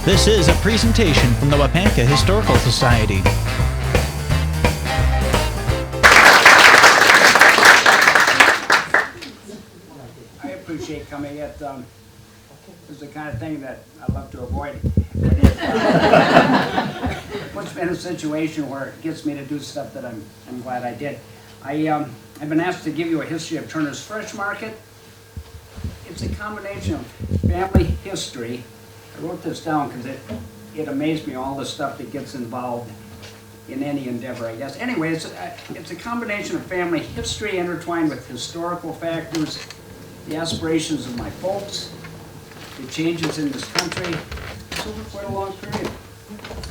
This is a presentation from the Waupaca Historical Society. I appreciate coming. It is the kind of thing that I love to avoid. It puts me in a situation where it gets me to do stuff that I'm glad I did. I've been asked to give you a history of Turner's Fresh Market. It's a combination of family history. I wrote this down because it amazed me, all the stuff that gets involved in any endeavor, I guess. Anyway, it's a combination of family history intertwined with historical factors, the aspirations of my folks, the changes in this country. It's over quite a long period.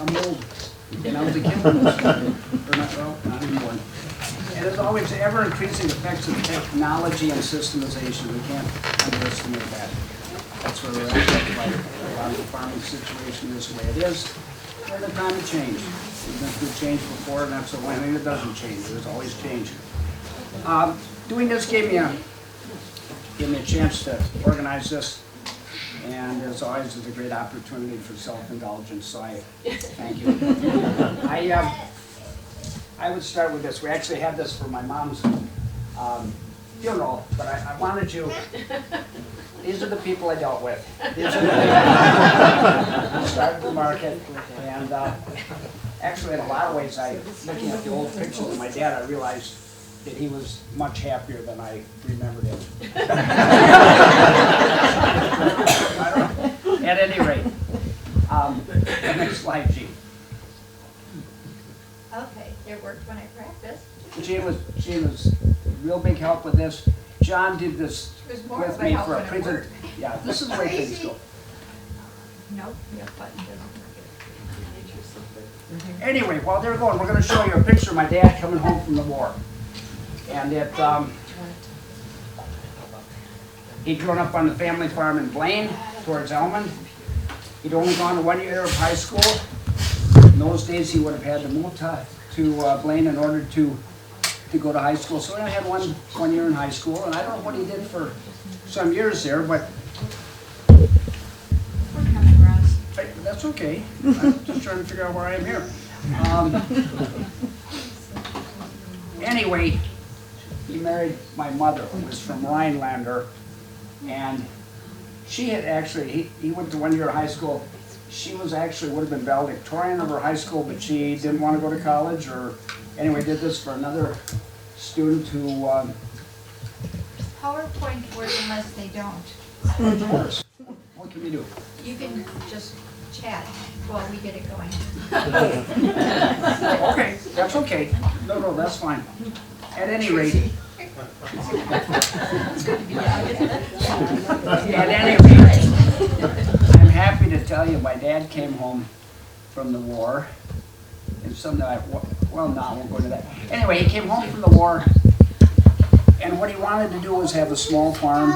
I'm old, and I was a kid when this started. Or not anymore. And there's always ever-increasing effects of technology and systemization. We can't underestimate that. That's where we're at. That's why a lot of the farming situation is the way it is. We're in a time of change. We've been through change before, and that's the one thing that doesn't change. There's always change. Doing this gave me a chance to organize this, and as always, it's a great opportunity for self-indulgence. So I thank you. I would start with this. We actually had this for my mom's funeral, but I wanted you. These are the people I dealt with. These are the people who started the market, and actually, in a lot of ways, looking at the old pictures of my dad, I realized that he was much happier than I remembered him. At any rate, the next slide, Jean. Okay, it worked when I practiced. Jean was real big help with this. John did this It was more with of a me help for a when it present. worked. Yeah, this is the way things go. Nope, your button doesn't. Anyway, while they're going, we're going to show you a picture of my dad coming home from the war. And he'd grown up on the family farm in Blaine, towards Elmond. He'd only gone to 1 year of high school. In those days, he would have had to move to Blaine in order to go to high school. So he only had one year in high school, and I don't know what he did for some years there, but that's okay. I'm just trying to figure out where I am here. Anyway, he married my mother, who was from Rhinelander, and she had actually, he went to 1 year of high school. She was actually, would have been valedictorian of her high school, but she didn't want to go to college, or anyway, did this for another student who... PowerPoint works unless they don't. Of course. What can we do? You can just chat while we get it going. Okay, that's okay. No, that's fine. At any rate... I'm happy to tell you my dad came home from the war, and something I won't go into that. Anyway, he came home from the war, and what he wanted to do was have a small farm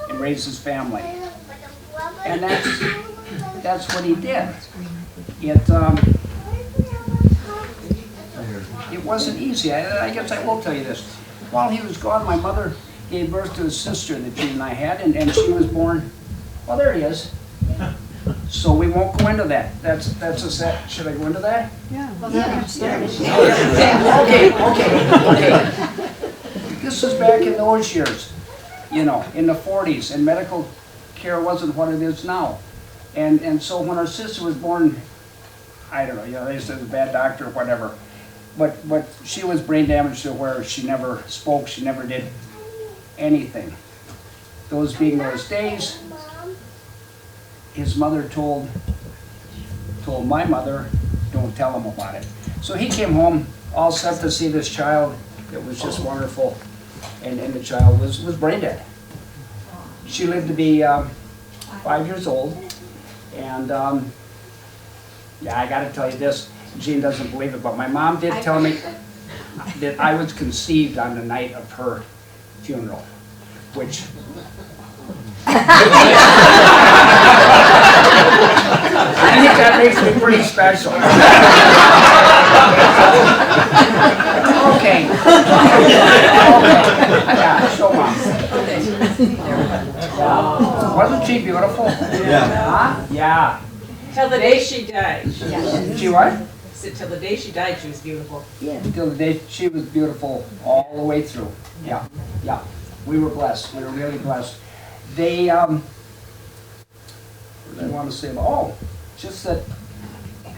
and raise his family, and that's what he did. It wasn't easy. I guess I will tell you this. While he was gone, my mother gave birth to a sister that Jean and I had, and she was born. Well, there he is. So we won't go into that. That's a set. Should I go into that? Yeah. Well, yeah. Okay. This is back in those years, in the 40s, and medical care wasn't what it is now. And so when our sister was born, I don't know, they said it was a bad doctor or whatever, but she was brain damaged to where she never spoke, she never did anything. Those being those days, his mother told my mother, don't tell him about it. So he came home all set to see this child. It was just wonderful. And the child was brain dead. She lived to be 5 years old. And yeah, I got to tell you this. Jean doesn't believe it, but my mom did tell me that I was conceived on the night of her funeral, which... I think that makes me pretty special. Okay. Yeah, show mom. Wasn't she beautiful? Yeah. Huh? Yeah. Till the day she died. She what? Said till the day she died, she was beautiful. Yeah. Till the day, she was beautiful all the way through. Yeah, yeah. We were blessed. We were really blessed. They, what did I want to say about, oh, just that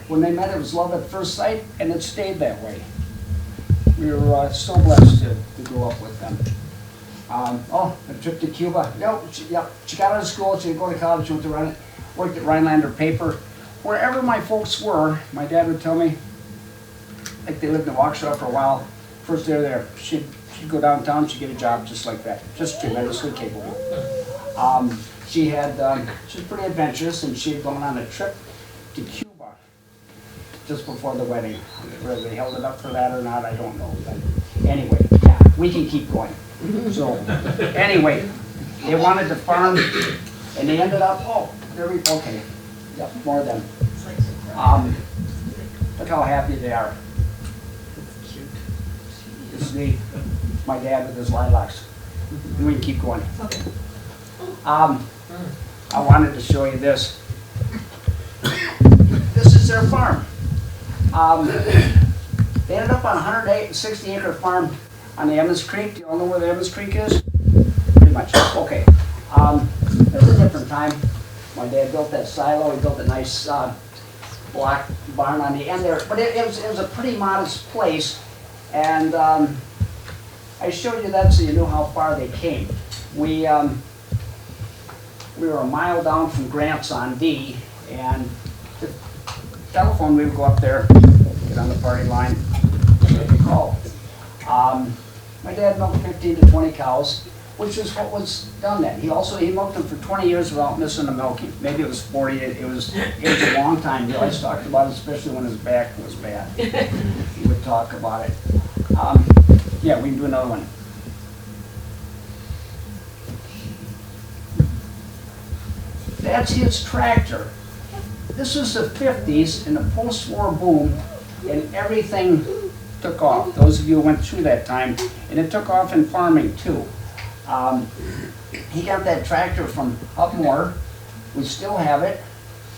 when they met, it was love at first sight, and it stayed that way. We were so blessed to grow up with them. Oh, a trip to Cuba. She got out of school, she would go to college, she went to worked at Rhinelander Paper. Wherever my folks were, my dad would tell me, like they lived in Waupaca for a while. First day there, she'd go downtown, she'd get a job just like that. Just tremendously capable. She was pretty adventurous, and she had gone on a trip to Cuba just before the wedding. Whether they held it up for that or not, I don't know. But anyway, yeah, we can keep going. So, anyway, they wanted to farm, and they ended up, okay, yep, more of them. Look how happy they are. This is me, my dad with his lilacs. We can keep going. I wanted to show you this. This is their farm. They ended up on a 160-acre farm on the Emmons Creek. Do you all know where the Emmons Creek is? Pretty much. Okay. It was a different time. My dad built that silo. He built a nice block barn on the end there. But it was a pretty modest place. And I showed you that so you knew how far they came. We were a mile down from Grants on D, and the telephone, we would go up there, get on the party line, make a call. My dad milked 15 to 20 cows, which is what was done then. He milked them for 20 years without missing a milking. Maybe it was 40. It was a long time. He always talked about it, especially when his back was bad. He would talk about it. Yeah, we can do another one. That's his tractor. This was the 50s and the post-war boom, and everything took off. Those of you who went through that time, and it took off in farming too. He got that tractor from Upmore. We still have it.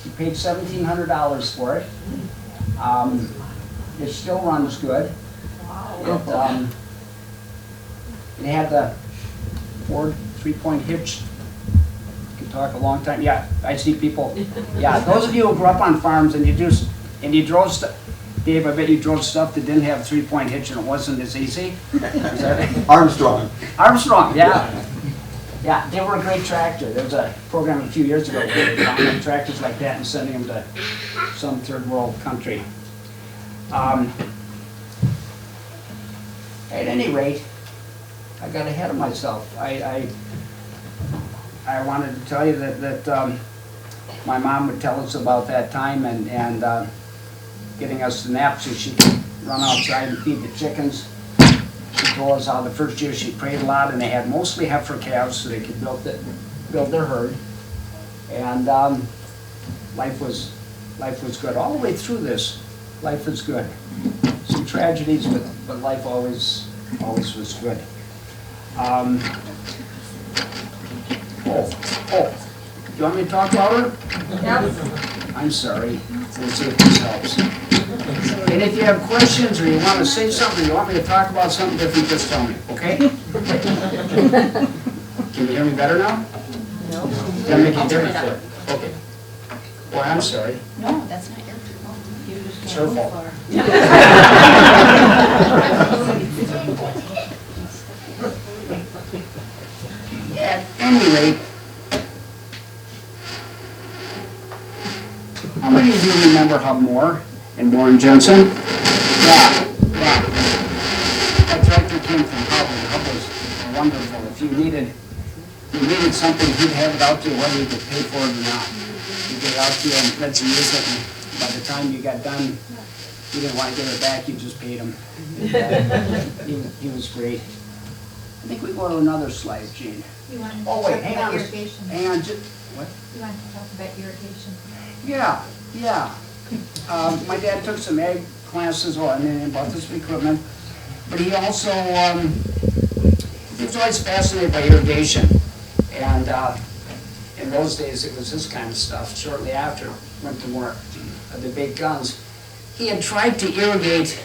He paid $1,700 for it. It still runs good. It had the Ford 3-point hitch. You can talk a long time. Yeah, I see people. Yeah, those of you who grew up on farms and you drove stuff. Dave, I bet you drove stuff that didn't have 3-point hitch and it wasn't as easy. Armstrong. Armstrong, yeah. Yeah, they were a great tractor. There was a program a few years ago where they buying tractors like that and sending them to some third world country. At any rate, I got ahead of myself. I wanted to tell you that my mom would tell us about that time and getting us the naps so she could run outside and feed the chickens. She told us how the first year she prayed a lot, and they had mostly heifer calves so they could build their herd. And life was good all the way through this. Life was good. Some tragedies, but life always was good. Do you want me to talk louder? Yep. I'm sorry. Let's see if this helps. And if you have questions or you want to say something, you want me to talk about something different, just tell me, okay? Can you hear me better now? No. Does that make a difference? Okay. Boy, I'm sorry. No, that's not your fault. You just It's can't her move fault. far. At any rate, how many of you remember Hub Moore and Warren Jensen? Yeah. That tractor came from Hub, and Hub was wonderful. If you needed something, he'd have it out to you whether you could pay for it or not. He'd get it out to you and let you use it, and by the time you got done, you didn't want to give it back, you just paid him. He was great. I think we go to another slide, Gene. You wanted to Oh, talk wait, hang about on. irrigation. Hang on, what? You wanted to talk about irrigation. Yeah. My dad took some ag classes, and bought this equipment, but he also, he was always fascinated by irrigation. And in those days it was this kind of stuff. Shortly after, went to more of the big guns. He had tried to irrigate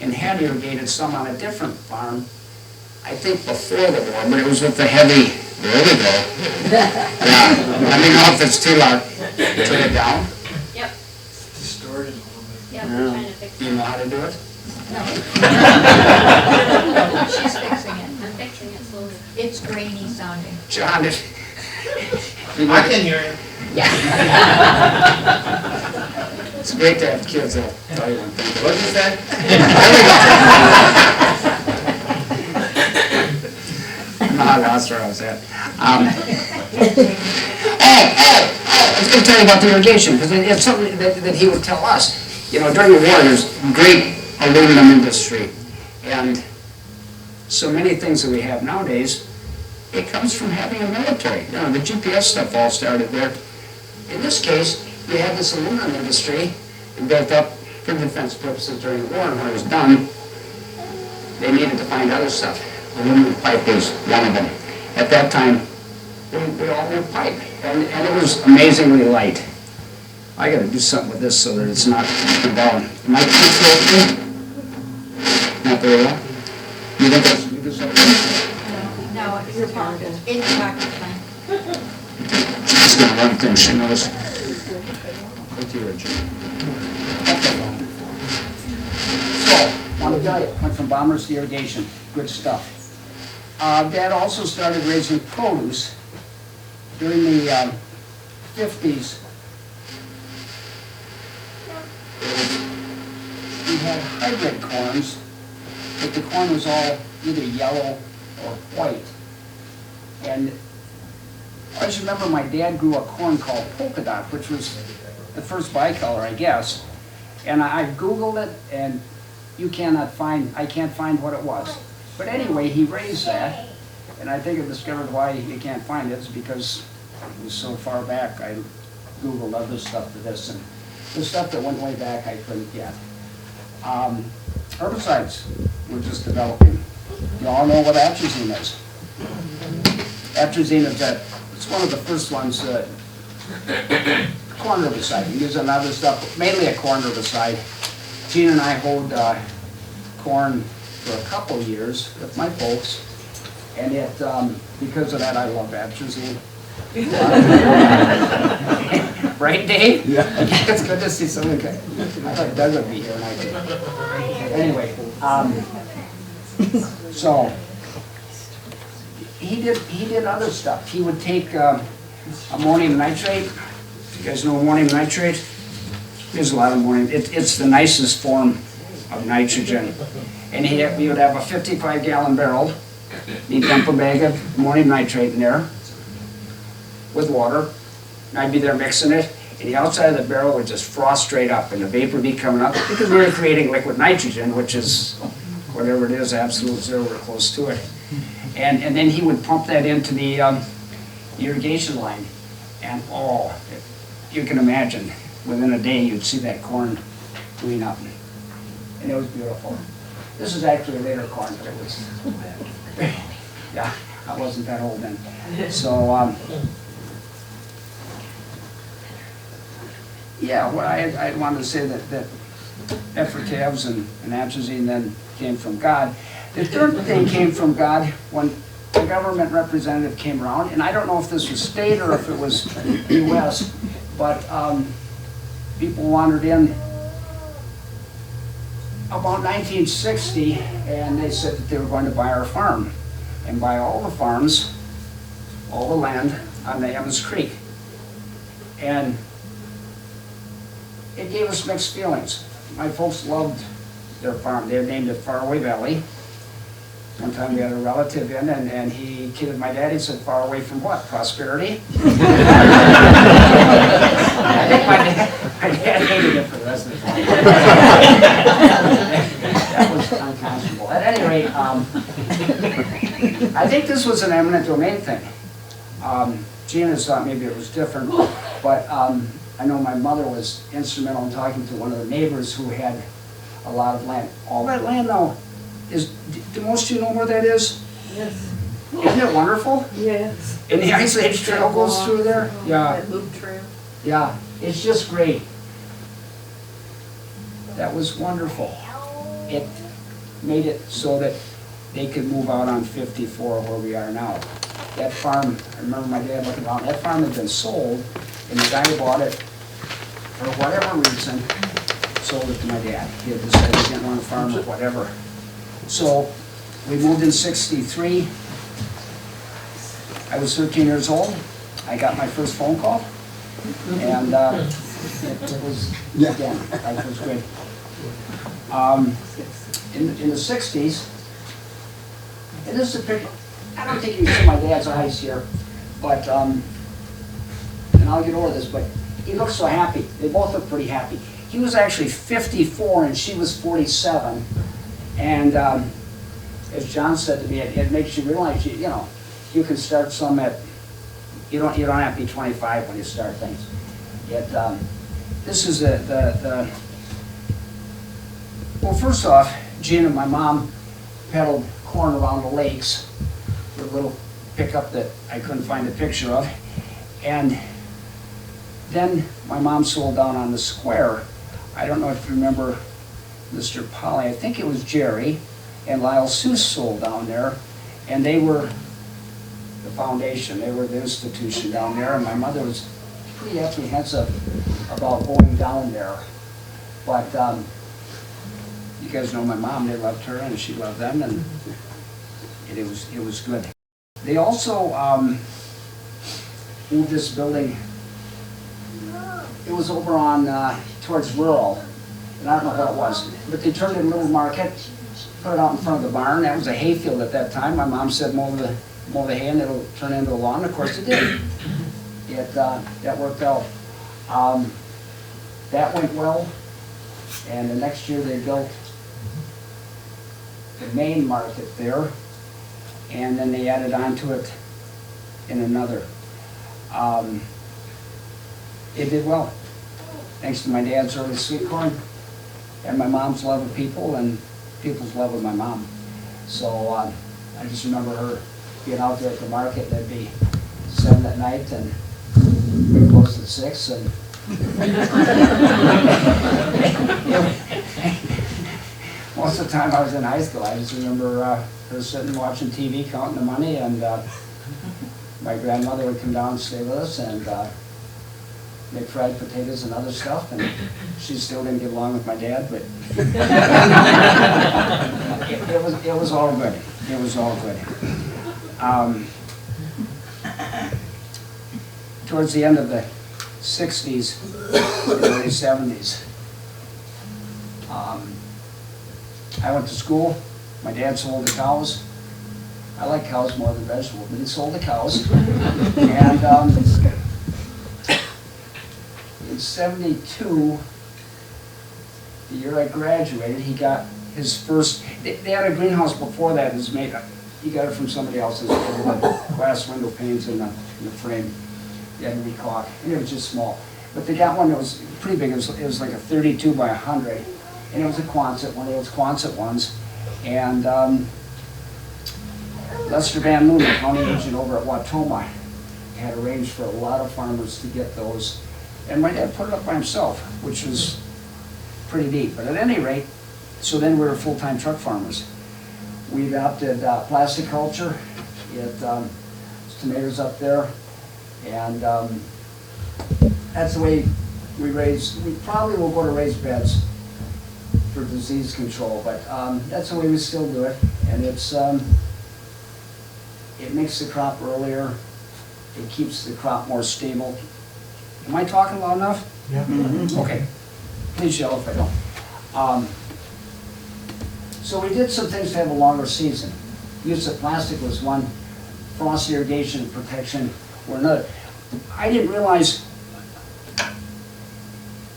and had irrigated some on a different farm, I think before the war, but it was with the heavy, there we go. Yeah, let me know if it's too loud. Turn it down. Yep. Distorted a little Yep, we're trying to fix Do you know how to do it? No. She's fixing it. I'm fixing it slowly. It's grainy sounding. John, bit. I can hear it. it's great to have kids that'll tell you one thing. What'd you say? No, that's where I was at. I was going to tell you about the irrigation, because it's something that he would tell us. You know, during the war, there's great aluminum industry, and so many things that we have nowadays, it comes from having a military. You know, the GPS stuff all started there. In this case, we had this aluminum industry built up for defense purposes during the war, and when it was done, they needed to find other stuff. Aluminum pipe was one of them. At that time, we all knew pipe, and it was amazingly light. I got to do something with this so that it's not too down. Am I too close? Not very well. You think that's you do something? No, it's fine. It's fine. She's gonna run through. She knows. What's your Jim? So, want to tell you, went from bombers to irrigation. Good stuff. Dad also started raising produce during the 50s. We had hybrid corns, but the corn was all either yellow or white. And I always remember my dad grew a corn called polka dot, which was the first bicolor, I guess. And I Googled it, and I can't find what it was. But anyway, he raised that, and I think I discovered why you can't find it. It's because it was so far back. I Googled other stuff to this, and the stuff that went way back I couldn't get. Herbicides were just developing. You all know what atrazine is. Atrazine is it's one of the first ones, corn herbicide. You use another stuff, mainly a corn herbicide. Gene and I hoed corn for a couple years with my folks, and because of that I love atrazine. Right, Dave? Yeah. It's good to see someone. I thought Doug would be here, and I did. Anyway, so he did other stuff. He would take ammonium nitrate. You guys know ammonium nitrate? There's a lot of ammonium. It's the nicest form of nitrogen. And he would have a 55-gallon barrel. He'd dump a bag of ammonium nitrate in there with water. And I'd be there mixing it, and the outside of the barrel would just frost straight up, and the vapor would be coming up, because we were creating liquid nitrogen, which is, whatever it is, absolute zero or close to it. And then he would pump that into the irrigation line, and you can imagine, within a day you'd see that corn green up, and it was beautiful. This is actually a later corn, but it was, yeah, I wasn't that old then. So, yeah, well, I wanted to say that effort and atrazine then came from God. The third thing came from God when the government representative came around, and I don't know if this was state or if it was U.S., but people wandered in about 1960, and they said that they were going to buy our farm and buy all the farms, all the land on the Emmons Creek. And it gave us mixed feelings. My folks loved their farm. They had named it Faraway Valley. One time we had a relative in, and he kidded my dad. He said, "Far away from what? Prosperity?" I think my dad hated it for the rest of his life. That was unconscionable. At any rate, I think this was an eminent domain thing. Gina thought maybe it was different, but I know my mother was instrumental in talking to one of the neighbors who had a lot of land. All that land, though, do most of you know where that is? Yes. Isn't it wonderful? Yes. And the Ice Age trail goes through there? Yeah, That loop trail. yeah, it's just great. That was wonderful. It made it so that they could move out on 54 where we are now. That farm, I remember my dad looking around, that farm had been sold, and the guy who bought it, for whatever reason, sold it to my dad. He had decided he didn't want to farm or whatever. So we moved in 63. I was 13 years old. I got my first phone call. And it was, again, life was good. In the 60s, and this is a picture, I don't think you can see my dad's eyes here, but, and I'll get over this, but he looked so happy. They both looked pretty happy. He was actually 54 and she was 47. And as John said to me, it makes you realize, you know, you can start some at, you don't have to be 25 when you start things. This is well, first off, Gina, my mom, peddled corn around the lakes with a little pickup that I couldn't find a picture of. And then my mom sold down on the square. I don't know if you remember Mr. Polly, I think it was Jerry, and Lyle Seuss sold down there, and they were the foundation, they were the institution down there, and my mother was pretty apprehensive about going down there. But you guys know my mom, they loved her and she loved them, and it was good. They also moved this building, it was over on towards rural, and I don't know what it was, but they turned it into a little market, put it out in front of the barn. That was a hayfield at that time. My mom said mow the hay and it'll turn into a lawn. Of course it did. That worked out. That went well, and the next year they built the main market there, and then they added on to it in another. It did well, thanks to my dad's early sweet corn and my mom's love of people and people's love of my mom. So I just remember her being out there at the market, and it'd be 7 at night and we closed at 6, and most of the time I was in high school, I just remember her sitting watching TV, counting the money, and my grandmother would come down and stay with us and make fried potatoes and other stuff, and she still didn't get along with my dad, but it was all good. It was all good. Towards the end of the 60s, early 70s, I went to school. My dad sold the cows. I like cows more than vegetables, but he sold the cows. And in 72, the year I graduated, he got his first, they had a greenhouse before that. It was made, he got it from somebody else. It was glass window panes in the frame. He had to recaulk, and it was just small. But they got one that was pretty big. It was like a 32 by 100, and it was a Quonset, one of those Quonset ones. And Lester Van Loon, the county agent over at Waupaca, had arranged for a lot of farmers to get those. And my dad put it up by himself, which was pretty neat. But at any rate, so then we were full-time truck farmers. We adopted plastic culture. Tomatoes up there. And that's the way we raise. We probably will go to raised beds for disease control, but that's the way we still do it. And it makes the crop earlier. It keeps the crop more stable. Am I talking loud enough? Yeah. Mm-hmm. Okay. Please yell if I don't. So we did some things to have a longer season. Use of plastic was one. Frost irrigation protection were another. I didn't realize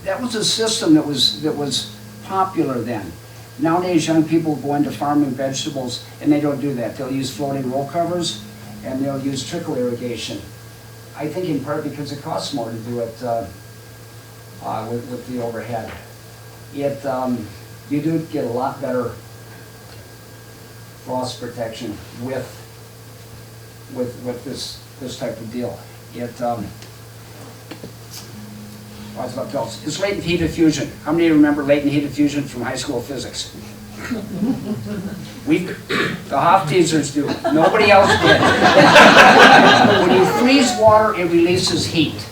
that was a system that was popular then. Nowadays, young people go into farming vegetables and they don't do that. They'll use floating row covers and they'll use trickle irrigation. I think in part because it costs more to do it with the overhead. You do get a lot better frost protection with with this type of deal. It's about belts. It's latent heat diffusion. How many remember latent heat diffusion from high school physics? The Hofteasers do. Nobody else did. When you freeze water, it releases heat.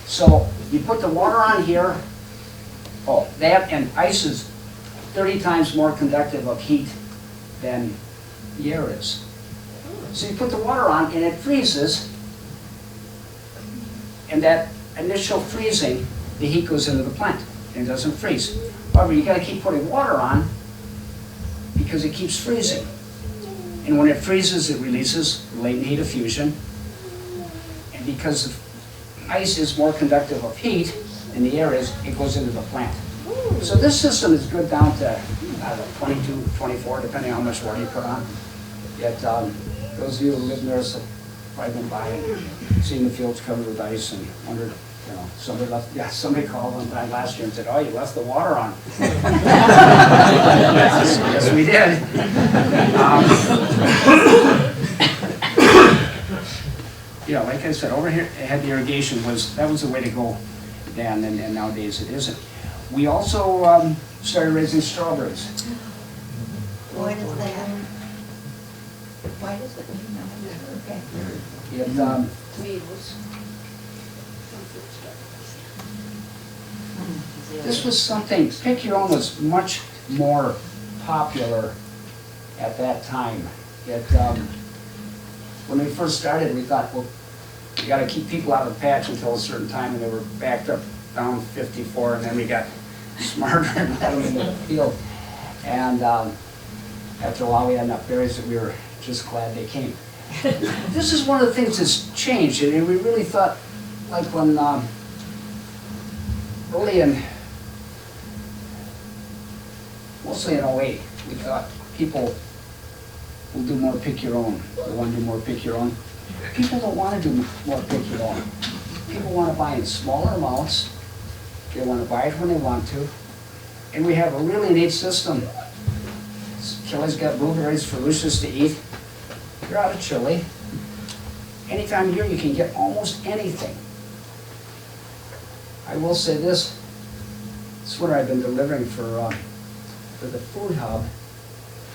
So you put the water on here. Oh, that and ice is 30 times more conductive of heat than the air is. So you put the water on and it freezes, and that initial freezing, the heat goes into the plant and it doesn't freeze. However, you got to keep putting water on because it keeps freezing. And when it freezes, it releases latent heat diffusion. And because ice is more conductive of heat than the air is, it goes into the plant. So this system is good down to, I don't know, 22, 24, depending on how much water you put on. Yet, those of you who live near us have probably been by and seen the fields covered with ice and wondered, you know, somebody called one time last year and said, oh, you left the water on. Yes, we did. Yeah, like I said, over here, had the irrigation that was the way to go then, and nowadays it isn't. We also started raising strawberries. Why does that? Why does it? Okay. This was something, pick your own was much more popular at that time. When we first started, we thought, well, we got to keep people out of the patch until a certain time, and they were backed up down 54, and then we got smarter and let them in the field. And after a while, we had enough berries that we were just glad they came. This is one of the things that's changed, and we really thought, like when mostly in 08, we thought people will do more pick your own. They want to do more pick your own. People don't want to do more pick your own. People want to buy in smaller amounts. They want to buy it when they want to. And we have a really neat system. Kelly's got blueberries for Lucius to eat. They're out of Chile. Anytime of year you can get almost anything. I will say this winter I've been delivering for the food hub,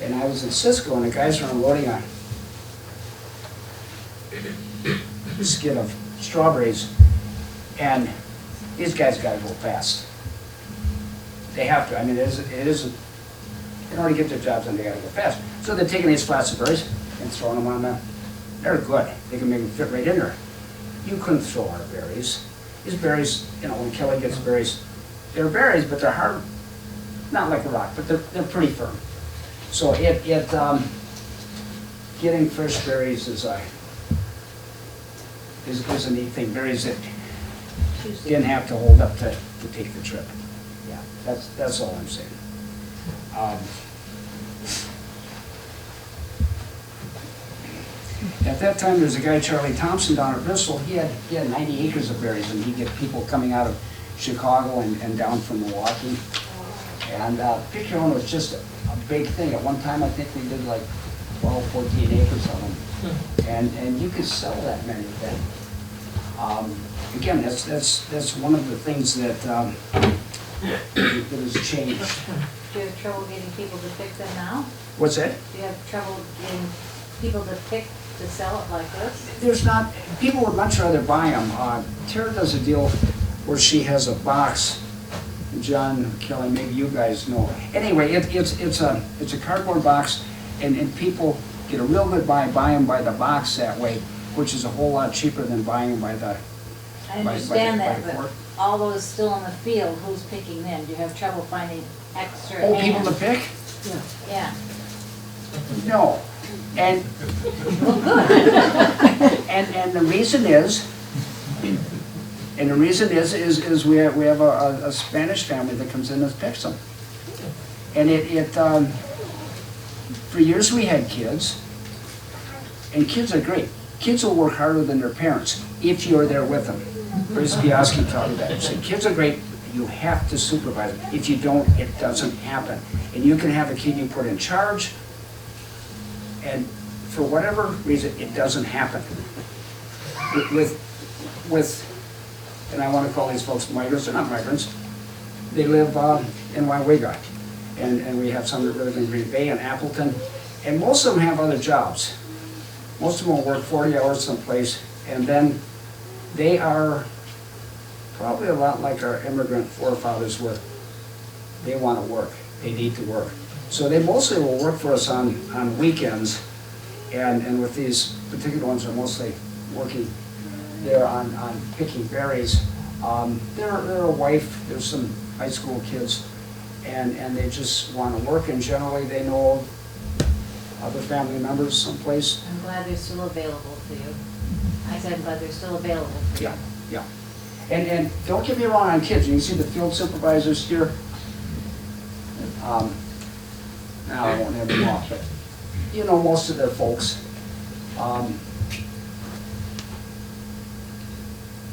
and I was in Cisco and the guys were unloading a skid of strawberries, and these guys gotta go fast. They have to. I mean, it isn't, in order to get their jobs done, they gotta go fast. So they're taking these flats of berries and throwing them on the, they're good. They can make them fit right in there. You couldn't throw our berries. These berries, you know, when Kelly gets berries, they're berries, but they're hard, not like a rock, but they're pretty firm. So getting fresh berries is a neat thing. Berries that didn't have to hold up to take the trip. Yeah, that's all I'm saying. At that time, there was a guy, Charlie Thompson, down at Bristol. He had 90 acres of berries, and he'd get people coming out of Chicago and down from Milwaukee. And pick your own was just a big thing. At one time, I think we did like 12, 14 acres of them. And you could sell that many then. Again, that's one of the things that has changed. Do you have trouble getting people to pick them now? What's that? Do you have trouble getting people to pick to sell it like this? There's not, people would much rather buy them. Tara does a deal where she has a box. John, Kelly, maybe you guys know. Anyway, it's a cardboard box, and people get a real good buy them by the box that way, which is a whole lot cheaper than buying them by the. I understand that, but quart. all those still in the field, who's picking them? Do you have trouble finding extra Oh, hands? people to pick? Yeah. No. And and the reason is we have a Spanish family that comes in and picks them. And for years we had kids, and kids are great. Kids will work harder than their parents if you're there with them. Bruce Biaski taught me that. He said, kids are great, you have to supervise them. If you don't, it doesn't happen. And you can have a kid you put in charge, and for whatever reason, it doesn't happen. With, and I want to call these folks migrants, they're not migrants. They live in Waupaca, and we have some that live in Green Bay and Appleton, and most of them have other jobs. Most of them will work 40 hours someplace, and then they are probably a lot like our immigrant forefathers were. They want to work, they need to work. So they mostly will work for us on weekends, and with these particular ones are mostly working there on picking berries. They're a wife, there's some high school kids, and they just want to work, and generally they know other family members someplace. I'm glad they're still available to you. I said, I'm glad they're still available to you. Yeah, yeah. And don't get me wrong on kids, you can see the field supervisors here. Now I won't have them off, but you know most of their folks.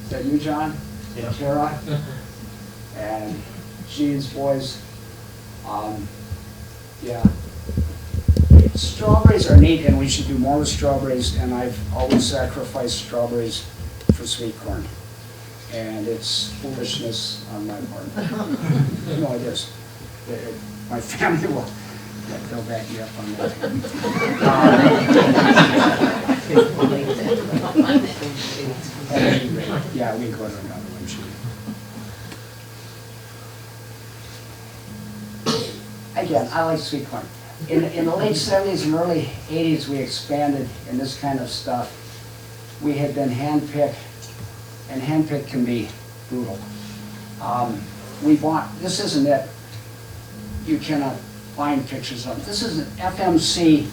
Is that you, John? Yeah. Tara? And Gene's boys. Yeah. Strawberries are neat, and we should do more with strawberries, and I've always sacrificed strawberries for sweet corn. And it's foolishness on my part. No, it is. My family will, they'll back me up on that. At any rate, yeah, we can go to another one, should we? Again, I like sweet corn. In the late 70s and early 80s, we expanded in this kind of stuff. We had been handpicked, and handpicked can be brutal. We bought, this isn't it, you cannot find pictures of. This is an FMC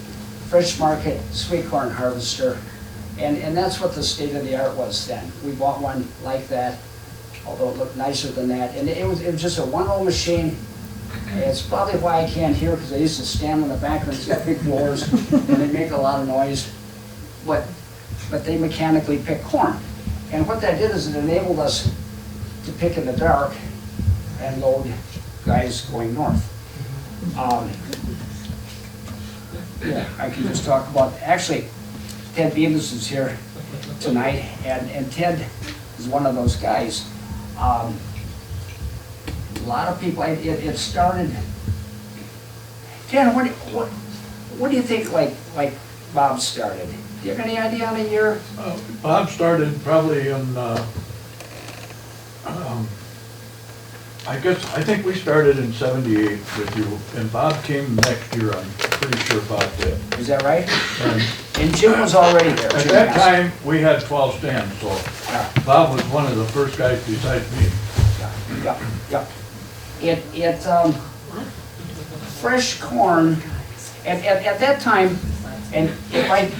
Fresh Market Sweet Corn Harvester, and that's what the state of the art was then. We bought one like that, although it looked nicer than that, and it was just a one-roll machine. It's probably why I can't hear, because I used to stand in the back and it's got big blowers, and they make a lot of noise, but they mechanically pick corn. And what that did is it enabled us to pick in the dark and load guys going north. Yeah, I can just talk about, actually, Ted Beavis is here tonight, and Ted is one of those guys. A lot of people, it started, Ted, what do you think, like Bob started? Do you have any idea on a year? Bob started probably in, I think we started in '78 with you, and Bob came next year, I'm pretty sure Bob did. Is that right? And And Jim was already there. at Jim that Hass. time, we had 12 stands, so Yeah, Bob was one of the first guys besides me. yeah. Fresh corn, at that time, and if I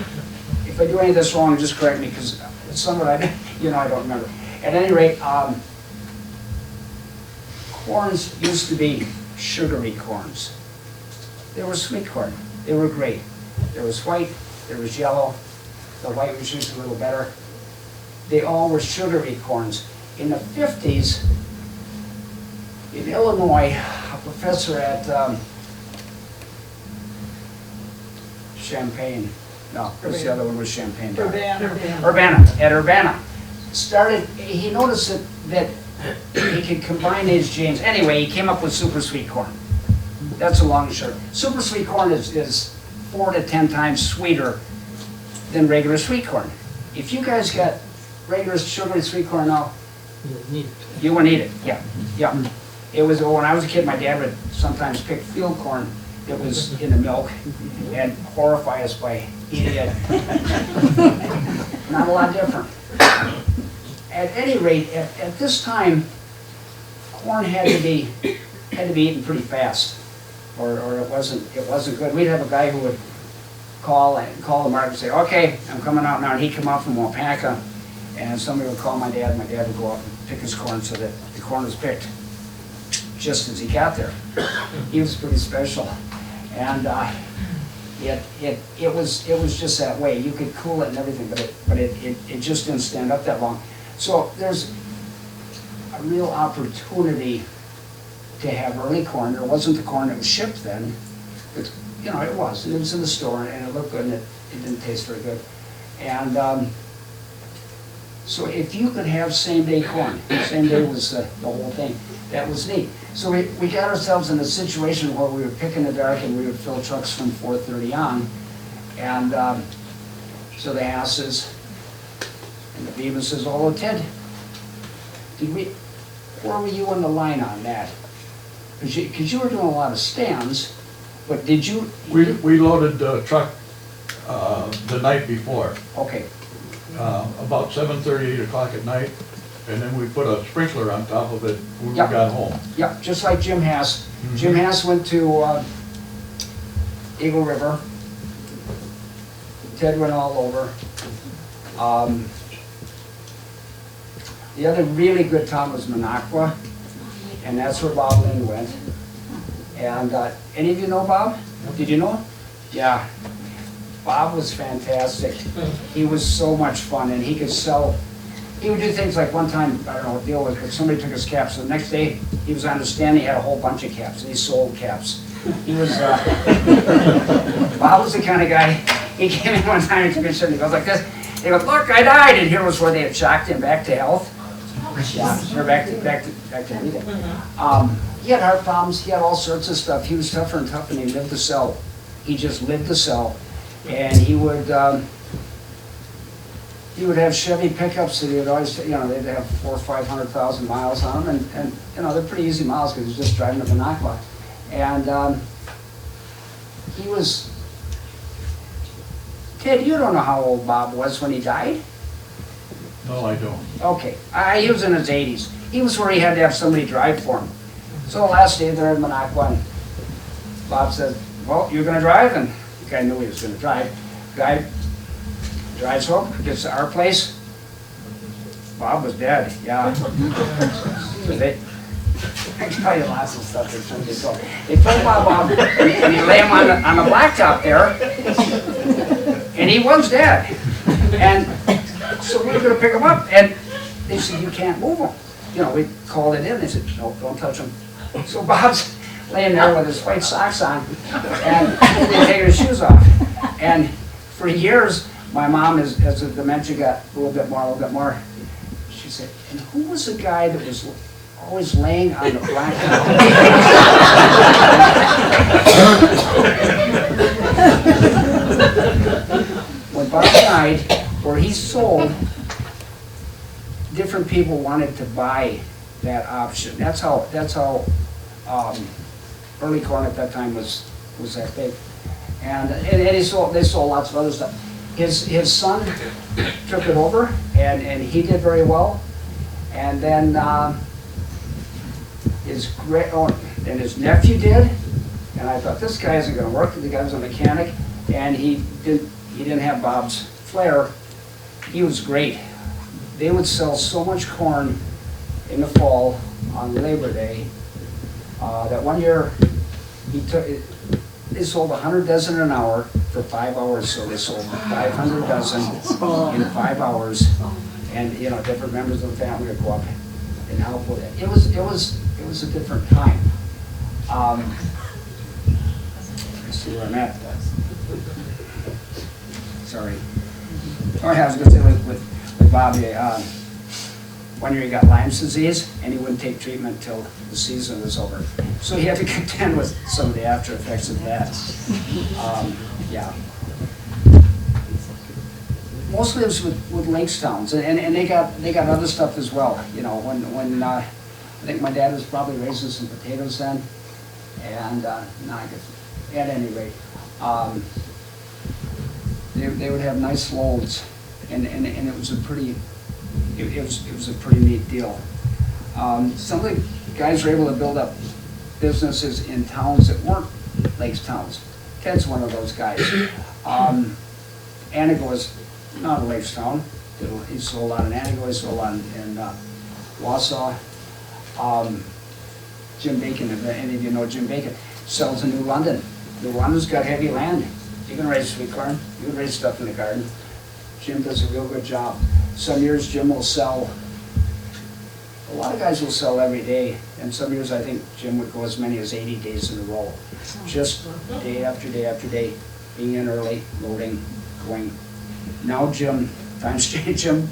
do any of this wrong, just correct me, because some of it, I don't remember. At any rate, corns used to be sugary corns. They were sweet corn. They were great. There was white, there was yellow. The white was usually a little better. They all were sugary corns. In the 50s, in Illinois, a professor at Champaign, no, what's the other one was Champaign? At Urbana, he noticed that he could combine these genes. Anyway, he came up with super sweet corn. That's a long and short. Super sweet corn is 4 to 10 times sweeter than regular sweet corn. If you guys got regular sugary sweet corn now, you wouldn't eat it. Yeah. It was, when I was a kid, my dad would sometimes pick field corn that was in the milk and horrify us by eating it. Not a lot different. At any rate, at this time, corn had to be eaten pretty fast, or it wasn't good. We'd have a guy who would call the market and say, "Okay, I'm coming out now," and he'd come out from Waupaca, and somebody would call my dad. My dad would go out and pick his corn so that the corn was picked just as he got there. He was pretty special, and it was just that way. You could cool it and everything, but it just didn't stand up that long. So there's a real opportunity to have early corn. There wasn't the corn that was shipped then, but it was. It was in the store and it looked good, and it didn't taste very good. And so if you could have same-day corn, same day was the whole thing, that was neat. So we got ourselves in a situation where we would pick in the dark and we would fill trucks from 4:30 on. And so the Hasses and the Beavises, oh, Ted, where were you on the line on that? Because you were doing a lot of stands, but did you? We loaded the truck the night before, Okay, about 7:30, 8 o'clock at night, and then we put a sprinkler on top of it when we Yeah. got home. yeah, just like Jim Hass. Jim Hass went to Eagle River. Ted went all over. The other really good town was Minocqua, and that's where Bob Lynn went. And any of you know Bob? Did you know him? Yeah. Bob was fantastic. He was so much fun, and he could sell. He would do things like one time, I don't know what the deal was, but somebody took his caps. So the next day, he was on the stand, he had a whole bunch of caps, and he sold caps. He was, Bob was the kind of guy, he came in one time and took a shirt, and he goes like this. He goes, look, I died, and here was where they had shocked him back to health. Yeah, or back to everything. He had heart problems, he had all sorts of stuff. He was tougher and tougher, and he lived to sell. He just lived to sell. And he would have Chevy pickups that he would always, they'd have 400,000 or 500,000 miles on them, and they're pretty easy miles because he's just driving to Minocqua. And he was, Ted, you don't know how old Bob was when he died? No, I don't. Okay, he was in his 80s. He was where he had to have somebody drive for him. So the last day there in Minocqua, and Bob said, well, you're gonna drive? And the guy knew he was gonna drive. Guy drives home, gets to our place. Bob was dead, yeah. So I can tell you lots of stuff they're trying to do. They pulled Bob up, and he lay him on the blacktop there, and he was dead. And so we were gonna pick him up, and they said, you can't move him. We called it in, they said, no, don't touch him. So Bob's laying there with his white socks on, and they're taking his shoes off. And for years, my mom, as the dementia got a little bit more, she said, and who was the guy that was always laying on the blacktop? When Bob died, where he sold, different people wanted to buy that option. That's how early corn at that time was that big. And they sold lots of other stuff. His son took it over, and he did very well. And then his nephew did, and I thought, this guy isn't going to work. The guy was a mechanic, and he didn't have Bob's flair. He was great. They would sell so much corn in the fall on Labor Day that one year they sold 100 dozen an hour for 5 hours, so they sold 500 dozen in 5 hours, and different members of the family would go up and help with it. It was a different time. Let's see where I'm at. Sorry. I was going to say with Bob, one year he got Lyme's disease, and he wouldn't take treatment until the season was over. So he had to contend with some of the after effects of that. Yeah. Mostly it was with lakes towns, and they got other stuff as well. When I think my dad was probably raising some potatoes then, and I guess at any rate, they would have nice loads, and it was a pretty. It was a pretty neat deal. Some of the guys were able to build up businesses in towns that weren't lakes towns. Ted's one of those guys. Antigo was not a lakes town. He sold a lot in Antigo, he sold a lot in Wausau. Jim Bacon, if any of you know Jim Bacon, sells in New London. New London's got heavy land. You can raise sweet corn, you can raise stuff in the garden. Jim does a real good job. Some years Jim will sell, a lot of guys will sell every day, and some years I think Jim would go as many as 80 days in a row. Just day after day after day, being in early, loading, going. Now Jim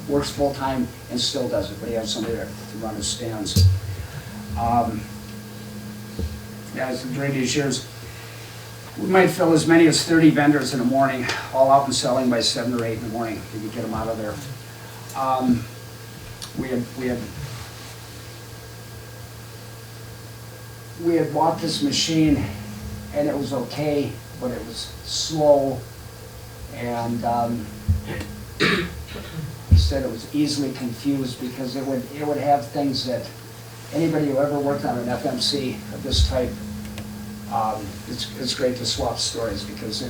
works full-time and still does it, but he has somebody there to run his stands. Yeah, so during these years, we might fill as many as 30 vendors in the morning, all out and selling by 7 or 8 in the morning, if you get them out of there. We had bought this machine, and it was okay, but it was slow, and he said it was easily confused because it would have things that anybody who ever worked on an FMC of this type, it's great to swap stories because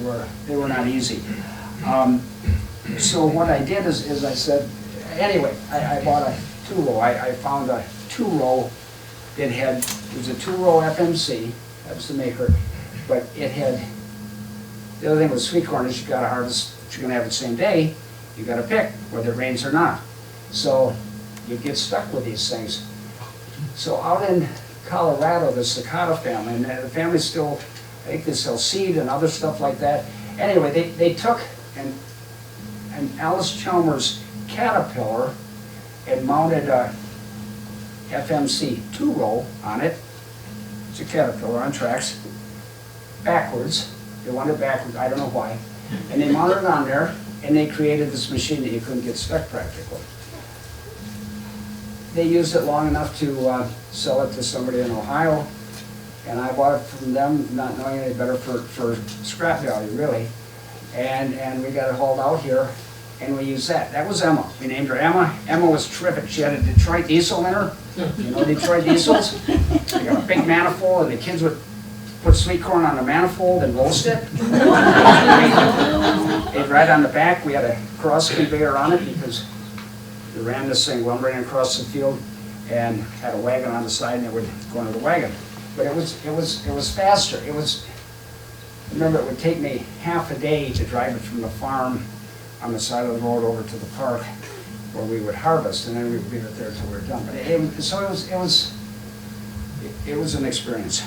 they were not easy. So what I did is I said, anyway, I bought a 2-row. I found a 2-row. It was a 2-row FMC, that was the maker, but it had, the other thing with sweet corn is you gotta harvest, you're gonna have it the same day, you gotta pick whether it rains or not. So you get stuck with these things. So out in Colorado, the Cicada family, and the family still, I think they sell seed and other stuff like that. Anyway, they took an Alice Chalmers Caterpillar and mounted a FMC 2-row on it. It's a Caterpillar on tracks, backwards. They wanted it backwards, I don't know why. And they mounted it on there, and they created this machine that you couldn't get stuck practically. They used it long enough to sell it to somebody in Ohio, and I bought it from them, not knowing any better, for scrap value, really. And we got it hauled out here, and we used that. That was Emma. We named her Emma. Emma was terrific. She had a Detroit diesel in her. You know Detroit diesels? They got a big manifold, and the kids would put sweet corn on the manifold and roast it. They'd ride on the back. We had a cross conveyor on it because we ran this thing lumbering across the field and had a wagon on the side, and it would go into the wagon. But it was faster. Remember, it would take me half a day to drive it from the farm on the side of the road over to the park where we would harvest, and then we would leave it there until we were done. But it was an experience.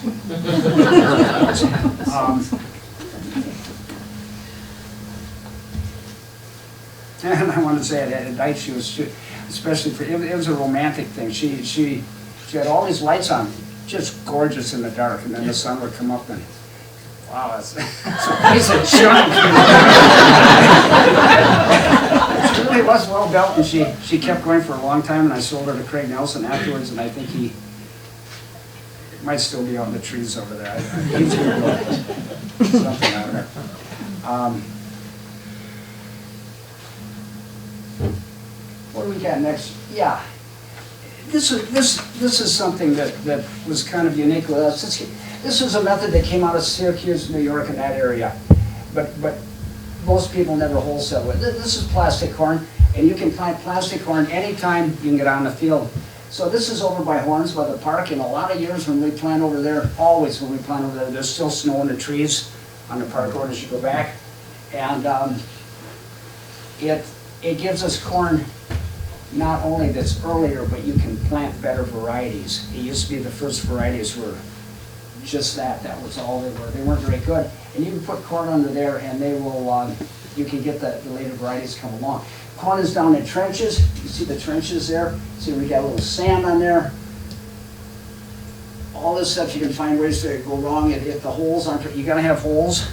And I want to say at night she was, especially for, it was a romantic thing. She had all these lights on, just gorgeous in the dark, and then the sun would come up and, wow, that's a piece of junk. It really was well built, and she kept going for a long time, and I sold her to Craig Nelson afterwards, and I think he might still be out in the trees over there. He's going to build something out of there. What do we got next? Yeah, this is something that was kind of unique with us. This was a method that came out of Syracuse, New York, in that area, but most people never wholesale it. This is plastic corn, and you can plant plastic corn anytime you can get on the field. So this is over by Horns by the park, and a lot of years when we plant over there, always when we plant over there, there's still snow in the trees on the park road as you go back, and it gives us corn not only that's earlier, but you can plant better varieties. It used to be the first varieties were just that was all they were. They weren't very good. And you can put corn under there and they will, you can get the later varieties come along. Corn is down in trenches. You see the trenches there? See, we got a little sand on there. All this stuff, you can find ways to go wrong. If the holes aren't, you gotta have holes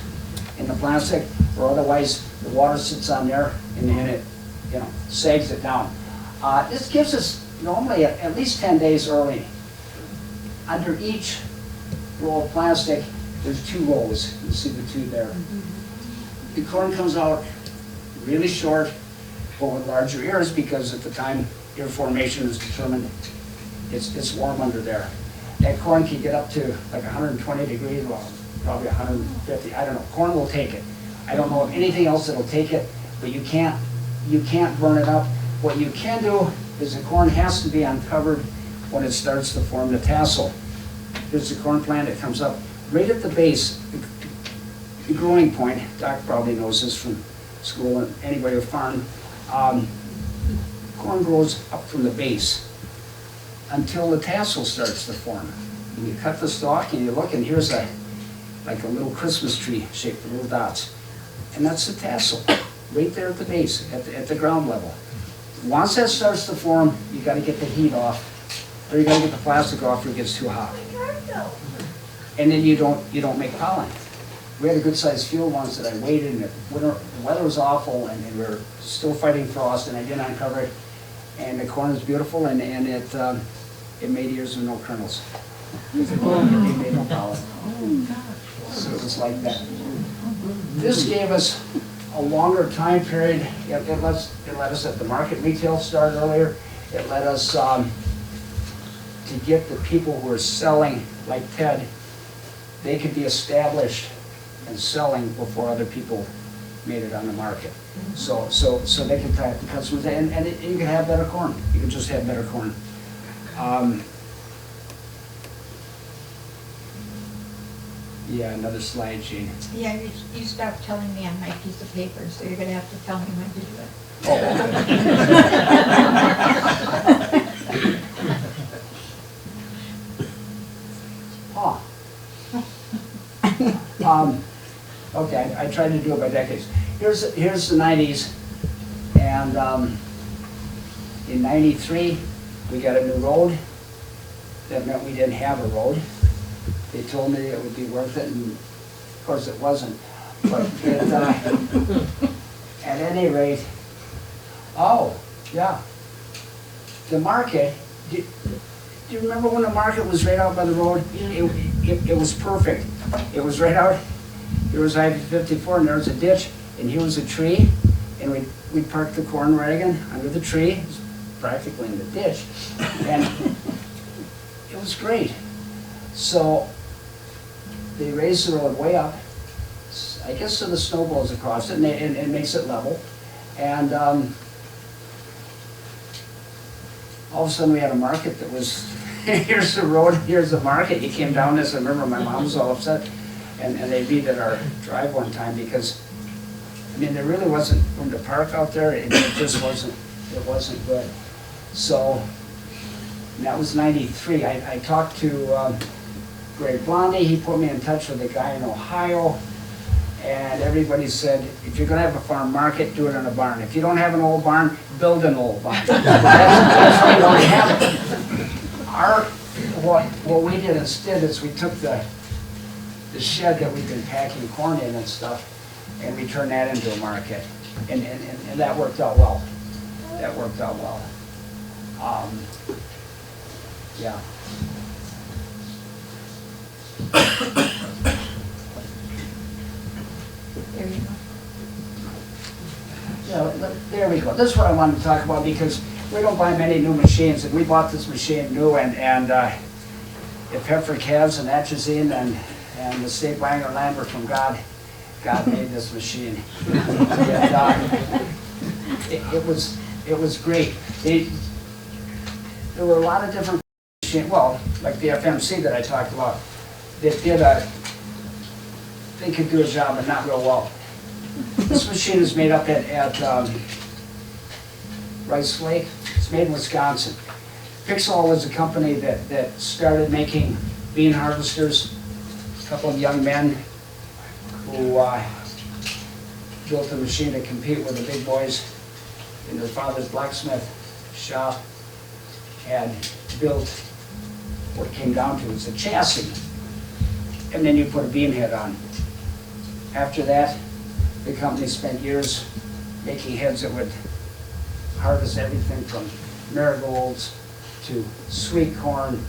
in the plastic, or otherwise the water sits on there and it, sags it down. This gives us normally at least 10 days early. Under each roll of plastic, there's 2 rows. You see the 2 there. The corn comes out really short, but with larger ears, because at the time ear formation is determined, it's warm under there. That corn can get up to like 120 degrees, well, probably 150. I don't know. Corn will take it. I don't know of anything else that'll take it, but you can't burn it up. What you can do is the corn has to be uncovered when it starts to form the tassel. Here's the corn plant. It comes up right at the base, the growing point. Doc probably knows this from school, and anybody who farmed. Corn grows up from the base until the tassel starts to form. And you cut the stalk and you look, and here's like a little Christmas tree shaped with little dots. And that's the tassel. right there at the base, at the ground level. Once that starts to form, you gotta get the heat off, or you gotta get the plastic off or it gets too hot. And then you don't make pollen. We had a good sized field once that I waited and the weather was awful and we were still fighting frost and I didn't uncover it. And the corn was beautiful and it made ears with no kernels. It made no pollen. So it was like that. This gave us a longer time period. It let us at the market retail start earlier. It let us to get the people who are selling, like Ted, they could be established and selling before other people made it on the market. So they could type the customers, and you can have better corn. You can just have better corn. Yeah, another slide, Gene. Yeah, you stopped telling me on my piece of paper, so you're gonna have to tell me when to do it. Oh. Okay, I tried to do it by decades. Here's the 90s, and in 93, we got a new road. That meant we didn't have a road. They told me it would be worth it, and of course it wasn't. But at any rate, oh, yeah. The market, do you remember when the market was right out by the road? It was perfect. It was right out, here was I-54 and there was a ditch, and here was a tree, and we parked the corn wagon under the tree, it was practically in the ditch, and it was great. So they raised the road way up, I guess so the snow blows across it and it makes it level. And all of a sudden we had a market that was, here's the road, here's the market. You came down this, I remember my mom was all upset and they redid our drive one time because, I mean, there really wasn't room to park out there. It just wasn't, it wasn't good. So, and that was 93. I talked to Greg Blondie, he put me in touch with a guy in Ohio, and everybody said, if you're gonna have a farm market, do it in a barn. If you don't have an old barn, build an old barn. That's why you don't have it. What we did instead is we took the shed that we've been packing corn in and stuff, and we turned that into a market. And that worked out well. That worked out well. Yeah. There you go. Yeah, there we go. This is what I wanted to talk about because we don't buy many new machines, and we bought this machine new, and if heifer calves and atrazine and the state buying our land were from God, God made this machine. And, it was great. There were a lot of different machines, well, like the FMC that I talked about, they could do a job but not real well. This machine is made up at Rice Lake. It's made in Wisconsin. Pixel was a company that started making bean harvesters. A couple of young men who built a machine to compete with the big boys in their father's blacksmith shop and built what it came down to was a chassis. And then you put a bean head on. After that, the company spent years making heads that would harvest everything from marigolds to sweet corn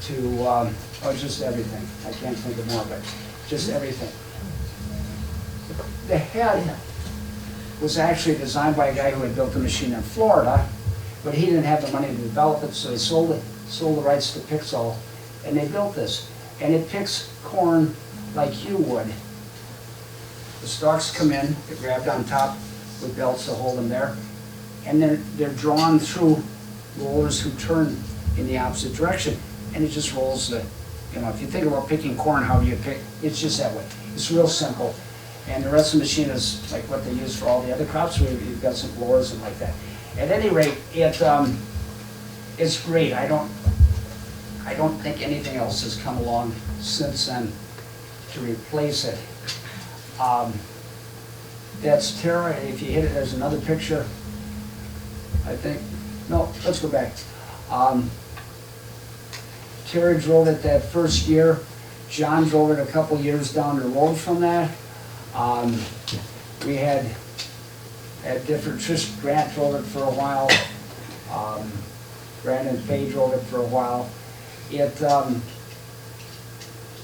to, just everything. I can't think of more, but just everything. The head was actually designed by a guy who had built a machine in Florida, but he didn't have the money to develop it, so he sold the rights to Pixel, and they built this. And it picks corn like you would. The stalks come in, they're grabbed on top with belts to hold them there, and then they're drawn through rollers who turn in the opposite direction, and it just rolls the, if you think about picking corn, how do you pick? It's just that way. It's real simple. And the rest of the machine is like what they use for all the other crops, where you've got some blowers and like that. At any rate, it's great. I don't think anything else has come along since then to replace it. That's Tara, and if you hit it, there's another picture, I think. No, let's go back. Tara drove it that first year. John drove it a couple years down the road from that. We had different, Trish Grant drove it for a while. Brandon Fay drove it for a while.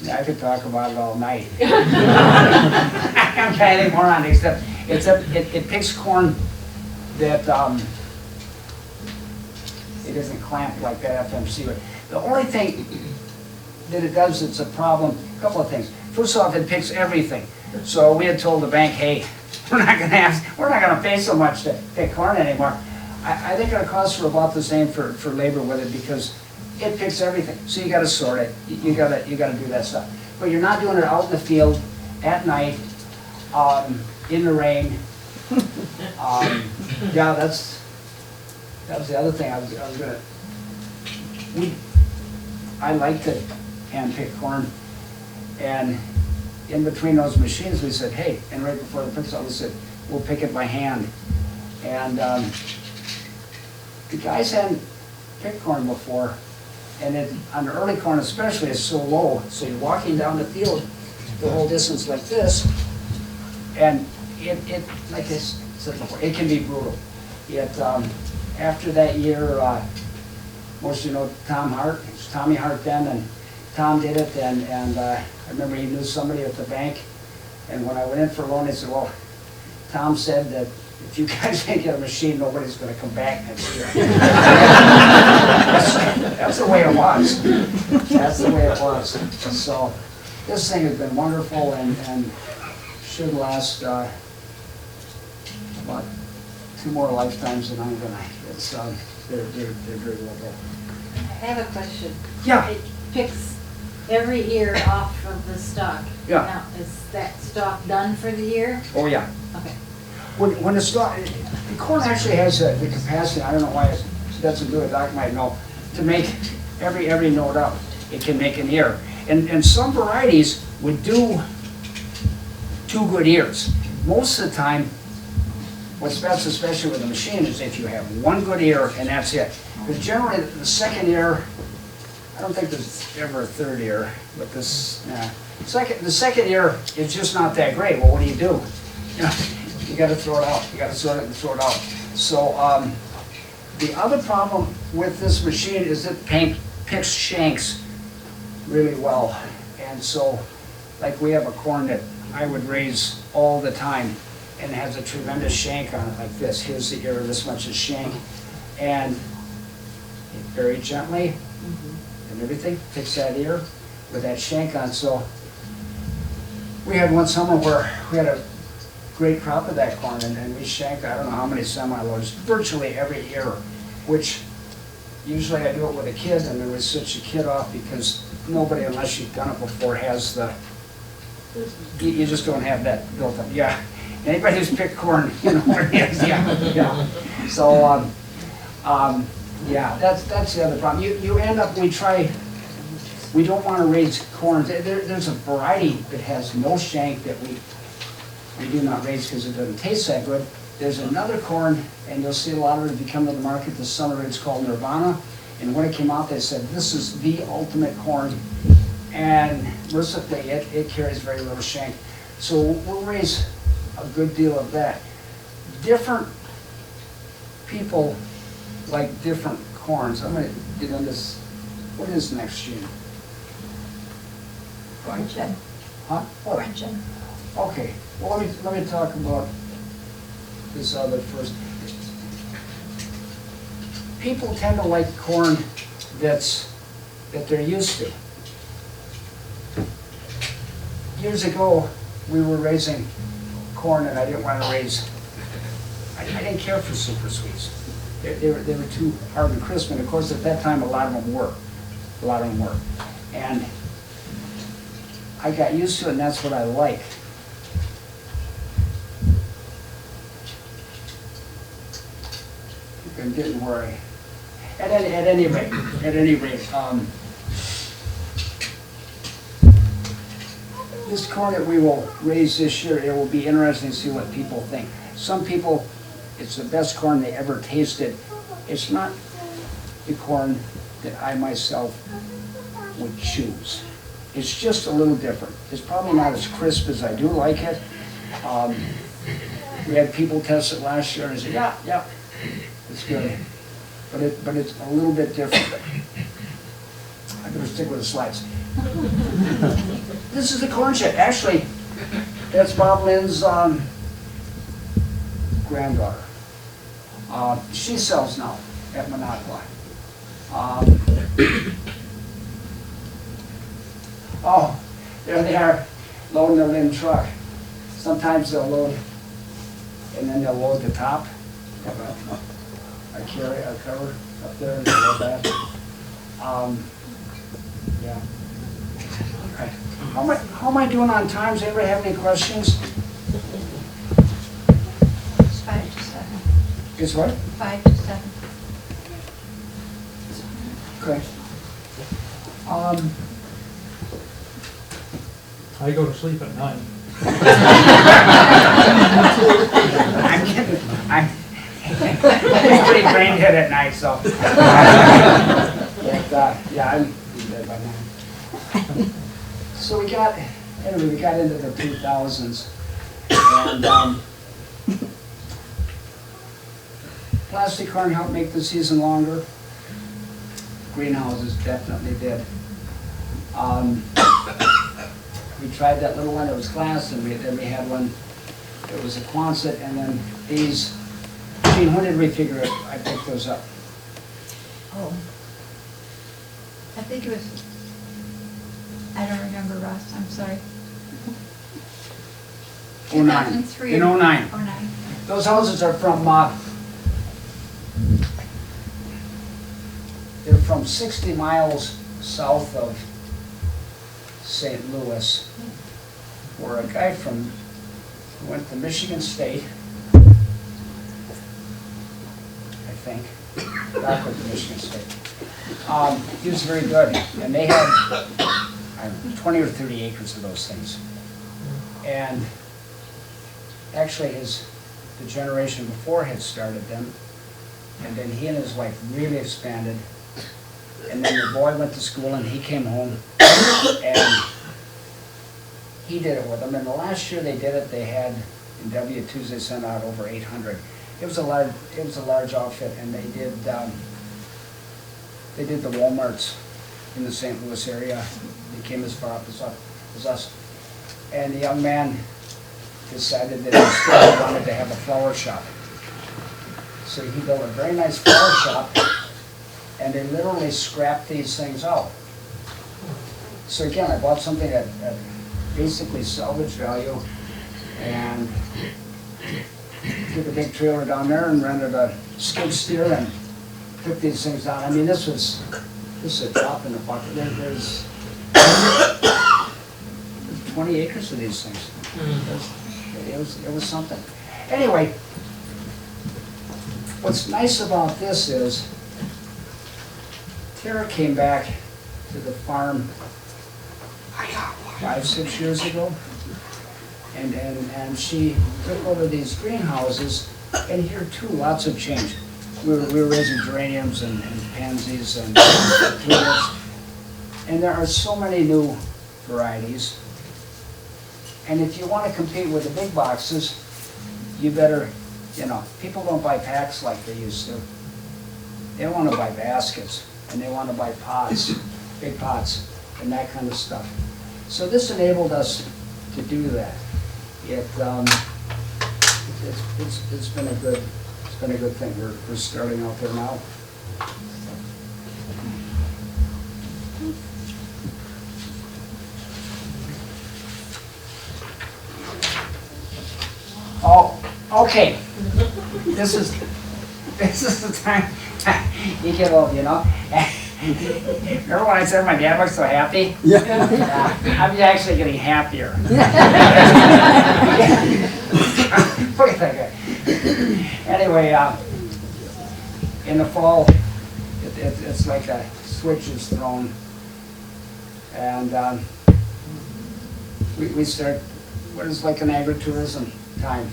I could talk about it all night. I can't say any more on it, except it picks corn that it isn't clamped like that FMC. But the only thing that it does, it's a problem, a couple of things. First off, it picks everything. So we had told the bank, hey, we're not gonna pay so much to pick corn anymore. I think our costs are about the same for labor with it because it picks everything. So you gotta sort it, you gotta do that stuff. But you're not doing it out in the field at night, in the rain. Yeah, that was the other thing I was gonna. I like to hand pick corn, and in between those machines, we said, hey, and right before the picks, we said, we'll pick it by hand. And the guys hadn't picked corn before, and on the early corn especially, it's so low, so you're walking down the field the whole distance like this, and it like I said before, it can be brutal. Yet after that year, most of you know Tom Hart, it was Tommy Hart then, and Tom did it, and I remember he knew somebody at the bank, and when I went in for a loan, they said, well, Tom said that if you guys can't get a machine, nobody's going to come back next year. That's the way it was. That's the way it was. So this thing has been wonderful and should last about 2 more lifetimes than I'm going to. It's they're very well done. I have a question. Yeah. It picks every ear off of the stalk. Yeah. Now, is that stalk done for the year? Oh yeah. Okay. When the corn actually has the capacity, I don't know why it doesn't do it, Doc might know, to make every note up. It can make an ear. And some varieties would do 2 good ears. Most of the time, what's best, especially with a machine, is if you have 1 good ear and that's it. Because generally the second ear, I don't think there's ever a 3rd ear, but this, the second ear is just not that great. Well, what do? You know, you got to throw it out. You got to sort it and throw it out. So the other problem with this machine is it picks shanks really well. And so, like we have a corn that I would raise all the time, and it has a tremendous shank on it like this. Here's the ear, this much is shank, and very gently and everything picks that ear with that shank on. So we had one summer where we had a great crop of that corn, and we shanked, I don't know how many semi-loads, virtually every ear, which usually I do it with a kid, and then we switch the kid off because nobody, unless you've done it before, has the, you just don't have that built up. Yeah, anybody who's picked corn, you know where it is, yeah. So, yeah, that's the other problem. You end up, we don't want to raise corn. There's a variety that has no shank that we do not raise because it doesn't taste that good. There's another corn, and you'll see a lot of it if you come to the market this summer. It's called Nirvana, and when it came out, they said this is the ultimate corn, and mercifully, it carries very little shank. So we'll raise a good deal of that. Different people like different corns. I'm going to get on this. What is next, Gene? Origin. Huh? What? Origin. Okay. Well, let me talk about this other first. People tend to like corn that they're used to. Years ago, we were raising corn, and I didn't want to raise. I didn't care for super sweets. They were too hard and crisp, and of course, at that time, a lot of them were. And I got used to it, and that's what I like. I'm getting where I, at any rate, this corn that we will raise this year, it will be interesting to see what people think. Some people, it's the best corn they ever tasted. It's not the corn that I myself would choose. It's just a little different. It's probably not as crisp as I do like it. We had people test it last year and they said, yeah, it's good. But it's a little bit different. I better stick with the slides. This is the corn shed. Actually, that's Bob Lynn's granddaughter. She sells now at Minocqua. Oh, there they are, loading their Lynn truck. Sometimes they'll load, and then they'll load the top. I carry a cover up there and load that. Yeah. Right. How am I doing on times? Anybody have any questions? It's 5 to 7. Guess what? 5 to 7. Okay. I go to sleep at 9. I'm kidding. I'm pretty brain dead at night, so. But, yeah, I'm pretty dead by now. So we got into the 2000s, and plastic corn helped make the season longer. Greenhouses definitely did. We tried that little one that was glass, and then we had one that was a Quonset, and then these. Gene, when did we figure it? I picked those up. Oh. I think it was, I don't remember, Ross, I'm sorry. 09. 2003. In 09. 09. Those houses are from, they're from 60 miles south of St. Louis, where a guy who went to Michigan State, I think, back with the Michigan State. He was very good, and they had 20 or 30 acres of those things. And actually the generation before had started them, and then he and his wife really expanded. And then the boy went to school and he came home and he did it with them. And the last year they did it, they had, in W-2s they sent out over 800. It was a large outfit, and they did the Walmarts in the St. Louis area. They came as far up as us. And the young man decided that he still wanted to have a flower shop. So he built a very nice flower shop, and they literally scrapped these things out. So again, I bought something at basically salvage value, and took a big trailer down there and rented a skid steer and took these things down. I mean, this is a drop in the bucket. There's 20 acres of these things. It was something. Anyway, what's nice about this is Tara came back to the farm 5-6 years ago, and she took over these greenhouses, and here too, lots of change. We were raising geraniums and pansies and tulips, and there are so many new varieties. And if you want to compete with the big boxes, you better, people don't buy packs like they used to. They want to buy baskets, and they want to buy pots, big pots, and that kind of stuff. So this enabled us to do that. It's been a good thing. We're starting out there now. Oh, okay. This is the time you get old, Remember when I said my dad looks so happy? Yeah. I'm actually getting happier. Look at that guy. Anyway, in the fall, it's like a switch is thrown, and we start what is like an agritourism time.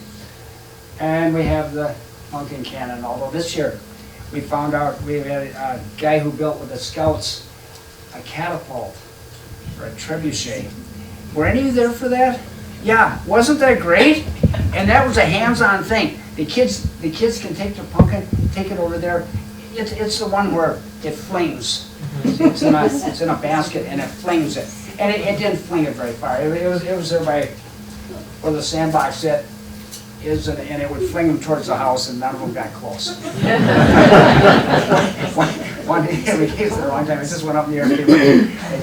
And we have the pumpkin cannon, although this year we found out we had a guy who built with the Scouts a catapult or a trebuchet. Were any of you there for that? Yeah, wasn't that great? And that was a hands-on thing. The kids can take their pumpkin, take it over there. It's the one where it flings. It's in a basket and it flings it. And it didn't fling it very far. It was there by where the sandbox set is, and it would fling them towards the house, and none of them got close. One day, we gave it the wrong time. It just went up in the air, and they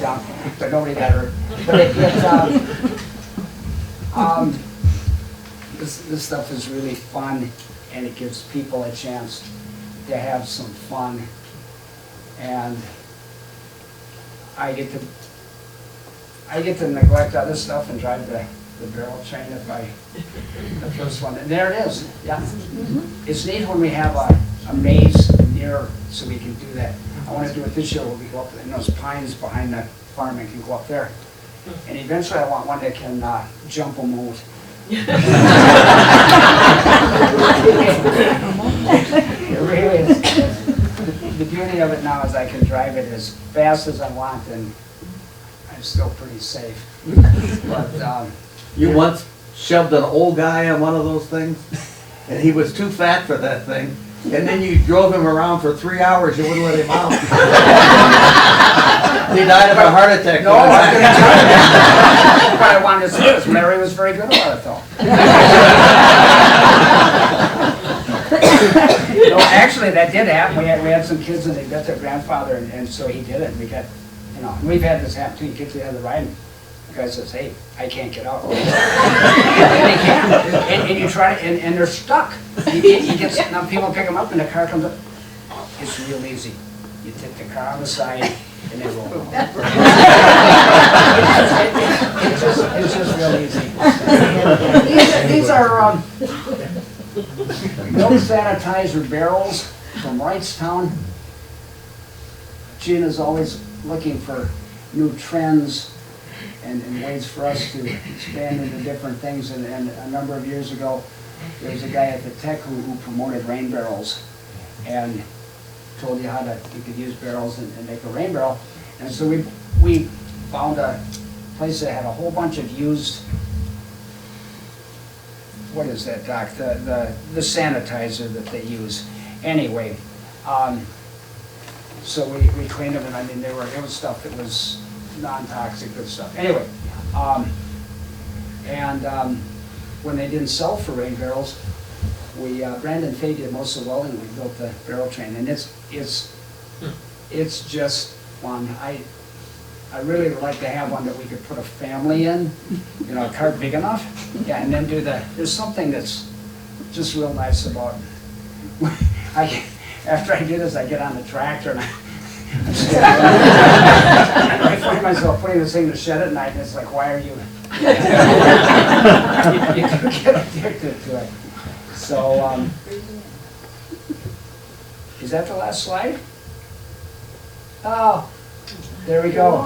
down, but nobody got hurt. But this stuff is really fun, and it gives people a chance to have some fun. And I get to neglect other stuff and drive the barrel train if the first one. And there it is. Yeah. It's neat when we have a maze near, so we can do that. I want to do it this year where we go up in those pines behind the farm and can go up there. And eventually I want one that can jump a moat. It really is. The beauty of it now is I can drive it as fast as I want, and I'm still pretty safe. But You once shoved an old guy on one of those things, and he was too fat for that thing, and then you drove him around for 3 hours, you wouldn't let him out. He died of a heart attack. no, I was gonna tell you. What I wanted to say is Mary was very good about it, though. No, actually, that did happen. We had some kids, and they bet their grandfather, and so he did it. We got, and we've had this happen too. Kids had the ride. The guy says, "Hey, I can't get out." And they can't. And you try to, and they're stuck. You get, now people pick them up, and the car comes up. It's real easy. You take the car on the side, and they roll. It's just real easy. These are milk sanitizer barrels from Wrightstown. Gina's always looking for new trends and ways for us to expand into different things. And a number of years ago, there was a guy at the Tech who promoted rain barrels and told you how you could use barrels and make a rain barrel. And so we found a place that had a whole bunch of used, what is that, Doc? The sanitizer that they use. Anyway, so we cleaned them, and I mean, it was stuff that was non-toxic, good stuff. Anyway, when they didn't sell for rain barrels, Brandon Fay did most of the welding. We built the barrel train, and it's just fun. I really would like to have one that we could put a family in, a cart big enough, yeah, and then there's something that's just real nice about, after I do this, I get on the tractor and I find myself putting this thing in the shed at night, and it's like, why are you? You get addicted to it. So, is that the last slide? Oh, there we go.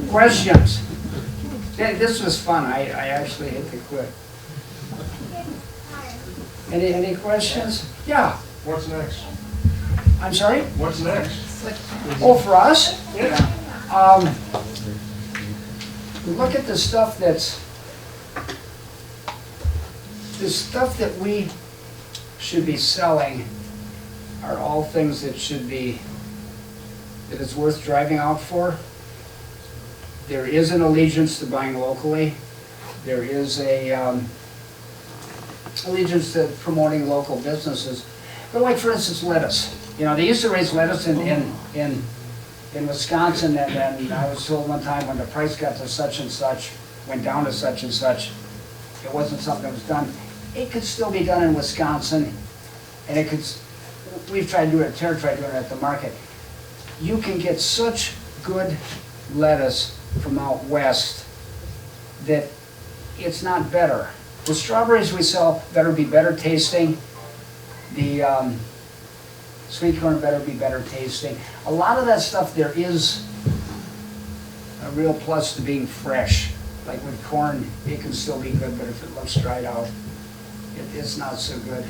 Questions? This was fun. I actually hit the quit. Any questions? Yeah. What's next? I'm sorry? What's next? Oh, for us? Yeah. Look at the stuff that we should be selling are all things that it's worth driving out for. There is an allegiance to buying locally. There is a allegiance to promoting local businesses. But like, for instance, lettuce. They used to raise lettuce in Wisconsin, and then I was told one time when the price got to such and such, went down to such and such, it wasn't something that was done. It could still be done in Wisconsin, and we've tried to do it, Tara tried doing it at the market. You can get such good lettuce from out west that it's not better. The strawberries we sell better be better tasting. The sweet corn better be better tasting. A lot of that stuff, there is a real plus to being fresh. like with corn, it can still be good, but if it looks dried out, it's not so good.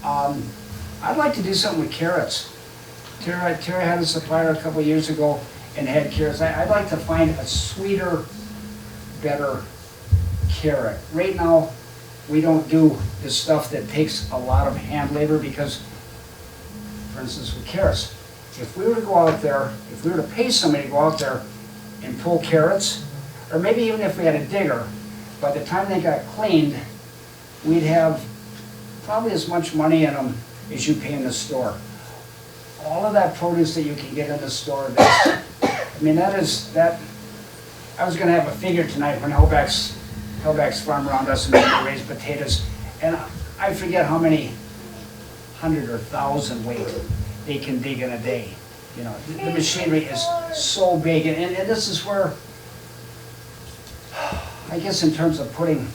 I'd like to do something with carrots. Tara had a supplier a couple years ago and had carrots. I'd like to find a sweeter, better carrot. Right now, we don't do the stuff that takes a lot of hand labor because, for instance, with carrots, if we were to go out there, if we were to pay somebody to go out there and pull carrots, or maybe even if we had a digger, by the time they got cleaned, we'd have probably as much money in them as you pay in the store. All of that produce that you can get in the store, I was gonna have a figure tonight when Hellback's farm around us and they raise potatoes, and I forget how many 100 or 1,000 weight they can dig in a day. You know, the machinery is so big, and this is where, I guess in terms of putting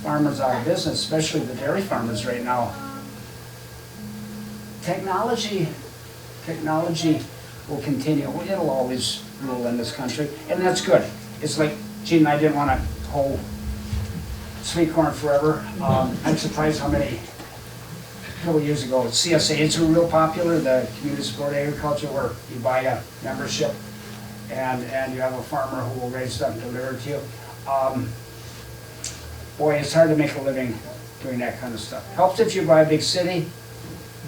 farmers out of business, especially the dairy farmers right now, technology will continue. It'll always rule in this country, and that's good. It's like, Gene and I didn't want to hold sweet corn forever. I'm surprised how many, a couple years ago, CSAs were real popular, the community support agriculture, where you buy a membership and you have a farmer who will raise stuff and deliver it to you. Boy, it's hard to make a living doing that kind of stuff. Helps if you buy a big city.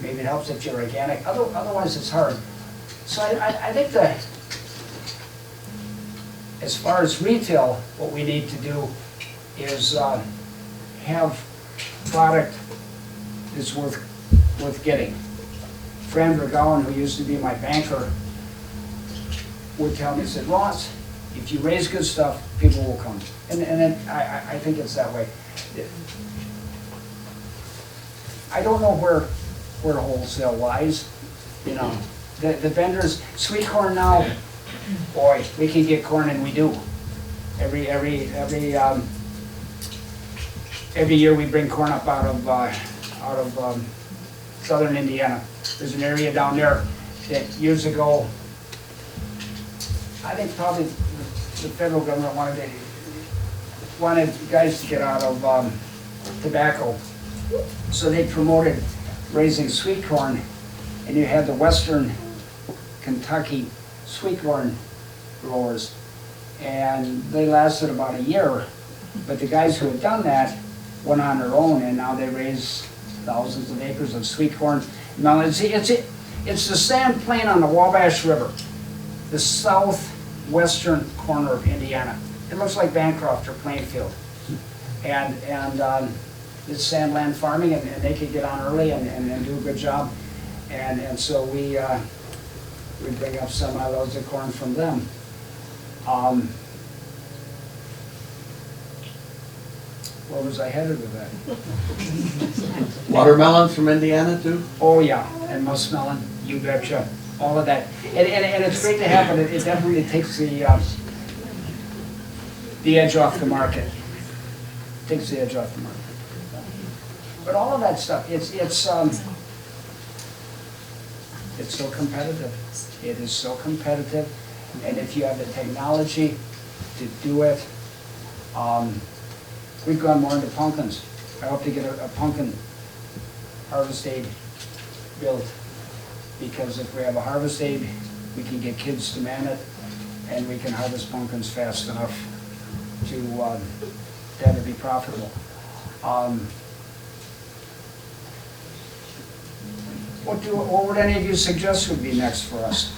Maybe it helps if you're organic. Otherwise, it's hard. So I think that as far as retail, what we need to do is have product that's worth getting. Fran Vergowan, who used to be my banker, would tell me, he said, Ross, if you raise good stuff, people will come. And I think it's that way. I don't know where wholesale lies, you know. The vendors, sweet corn now, boy, we can get corn, and we do. Every year we bring corn up out of southern Indiana. There's an area down there that years ago, I think probably the federal government wanted guys to get out of tobacco. So they promoted raising sweet corn, and you had the Western Kentucky sweet corn growers, and they lasted about a year. But the guys who had done that went on their own, and now they raise thousands of acres of sweet corn. Now it's the sand plain on the Wabash River, the southwestern corner of Indiana. It looks like Bancroft or Plainfield, and it's sandland farming, and they could get on early and do a good job, and so we bring up semi-loads of corn from them. Where was I headed with that? Watermelons from Indiana too? Oh yeah, and muskmelon, you betcha, all of that, and it's great to have, but it definitely takes the edge off the market. Takes the edge off the market. But all of that stuff, it's so competitive. It is so competitive, and if you have the technology to do it, we've gone more into pumpkins. I hope to get a pumpkin harvest aid built, because if we have a harvest aid, we can get kids to man it, and we can harvest pumpkins fast enough to have it be profitable. What would any of you suggest would be next for us?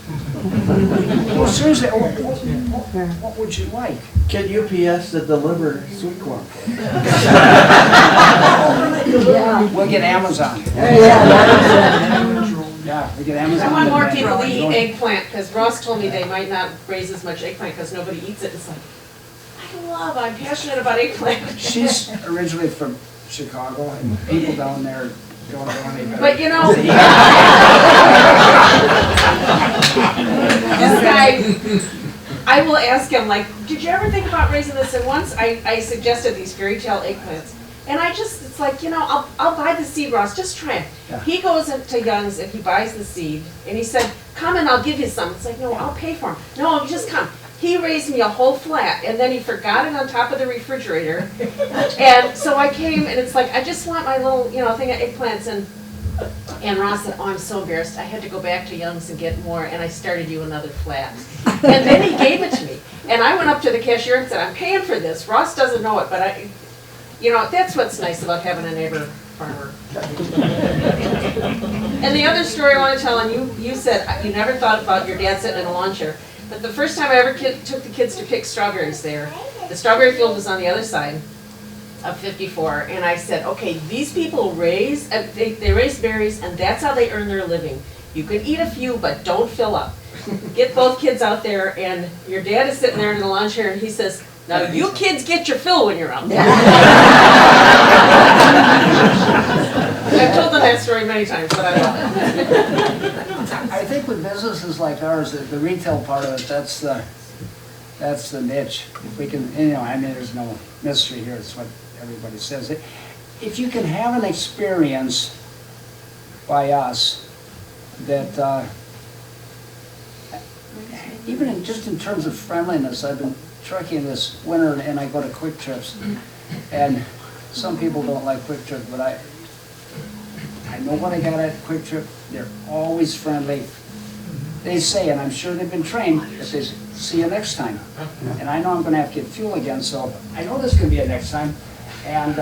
Well, seriously, what would you like? Get UPS to deliver sweet corn for you. We'll get Amazon. Yeah, we get Amazon. I want more and then- people to eat eggplant, because Ross told me they might not raise as much eggplant because nobody eats it. It's like, I'm passionate about eggplant. She's originally from Chicago, and people down there don't know any better. But you know, this guy, I will ask him, like, did you ever think about raising this? And once I suggested these fairy tale eggplants. And it's like, I'll buy the seed, Ross, just try it. Yeah. He goes into Young's and he buys the seed, and he said, come and I'll give you some. It's like, no, I'll pay for them. No, you just come. He raised me a whole flat, and then he forgot it on top of the refrigerator. And so I came, and it's like, I just want my little, thing of eggplants, and Ross said, oh, I'm so embarrassed, I had to go back to Young's and get more, and I started you another flat. And then he gave it to me, and I went up to the cashier and said, I'm paying for this. Ross doesn't know it, but that's what's nice about having a neighbor farmer. And the other story I want to tell, and you said you never thought about your dad sitting in a lawn chair. But the first time I ever took the kids to pick strawberries there, the strawberry field was on the other side of 54, and I said, okay, these people raise, they raise berries, and that's how they earn their living. You can eat a few, but don't fill up. Get both kids out there, and your dad is sitting there in the lawn chair, and he says, now you kids get your fill when you're out there. I've told them that story many times, but I love it. I think with businesses like ours, the retail part of it, that's the niche. If we can, there's no mystery here, it's what everybody says. If you can have an experience by us that, even just in terms of friendliness, I've been trucking this winter and I go to Quick Trips, and some people don't like Quick Trip, but I know what I got at Quick Trip. They're always friendly. They say, and I'm sure they've been trained, that they say, see you next time. And I know I'm going to have to get fuel again, so I know there's going to be a next time. And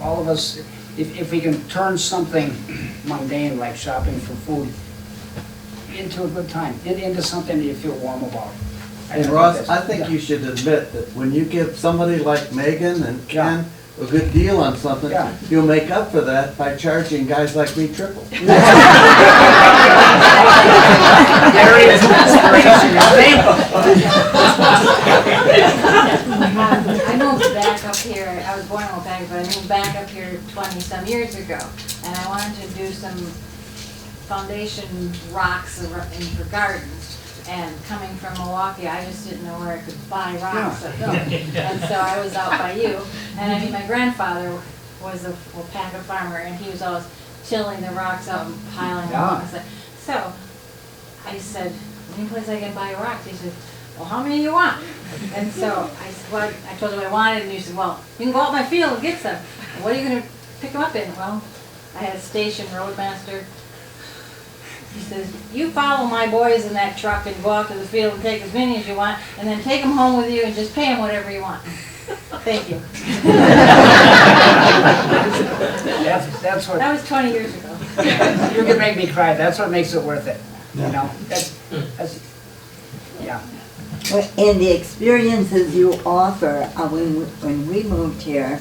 all of us, if we can turn something mundane like shopping for food into a good time, into something that you feel warm about. And Ross, I think you should admit that when you give somebody like Megan and Ken a good deal on something, you'll make up for that by charging guys like me triple. There is inspiration. I moved back up here, I was born in Waupaca, but I moved back up here 20-some years ago, and I wanted to do some foundation rocks for gardens. And coming from Milwaukee, I just didn't know where I could buy rocks to fill. And so I was out by you. And I mean, my grandfather was a Waupaca farmer, and he was always tilling the rocks up and piling them up. So I said, any place I can buy rocks? He said, well, how many do you want? And so I said, well, I told him I wanted, and he said, well, you can go out my field and get some. And what are you going to pick them up in? Well, I had a station roadmaster. He says, you follow my boys in that truck and go out to the field and take as many as you want, and then take them home with you and just pay them whatever you want. Thank you. That's what. That was 20 years ago. You can make me cry. That's what makes it worth it. That's yeah. And the experiences you offer, when we moved here,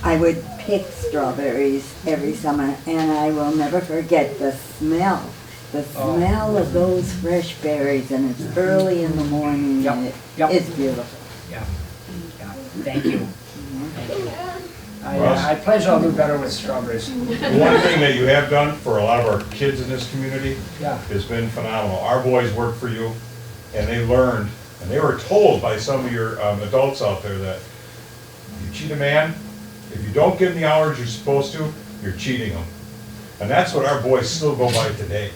I would pick strawberries every summer, and I will never forget the smell. The smell of those fresh berries, and it's early in the morning, and it's beautiful. Yeah. Thank you. Thank you. I pledge I'll do better with strawberries. One thing that you have done for a lot of our kids in this community has been phenomenal. Our boys work for you, and they learned, and they were told by some of your adults out there that you cheat a man, if you don't give them the hours you're supposed to, you're cheating them. And that's what our boys still go by today,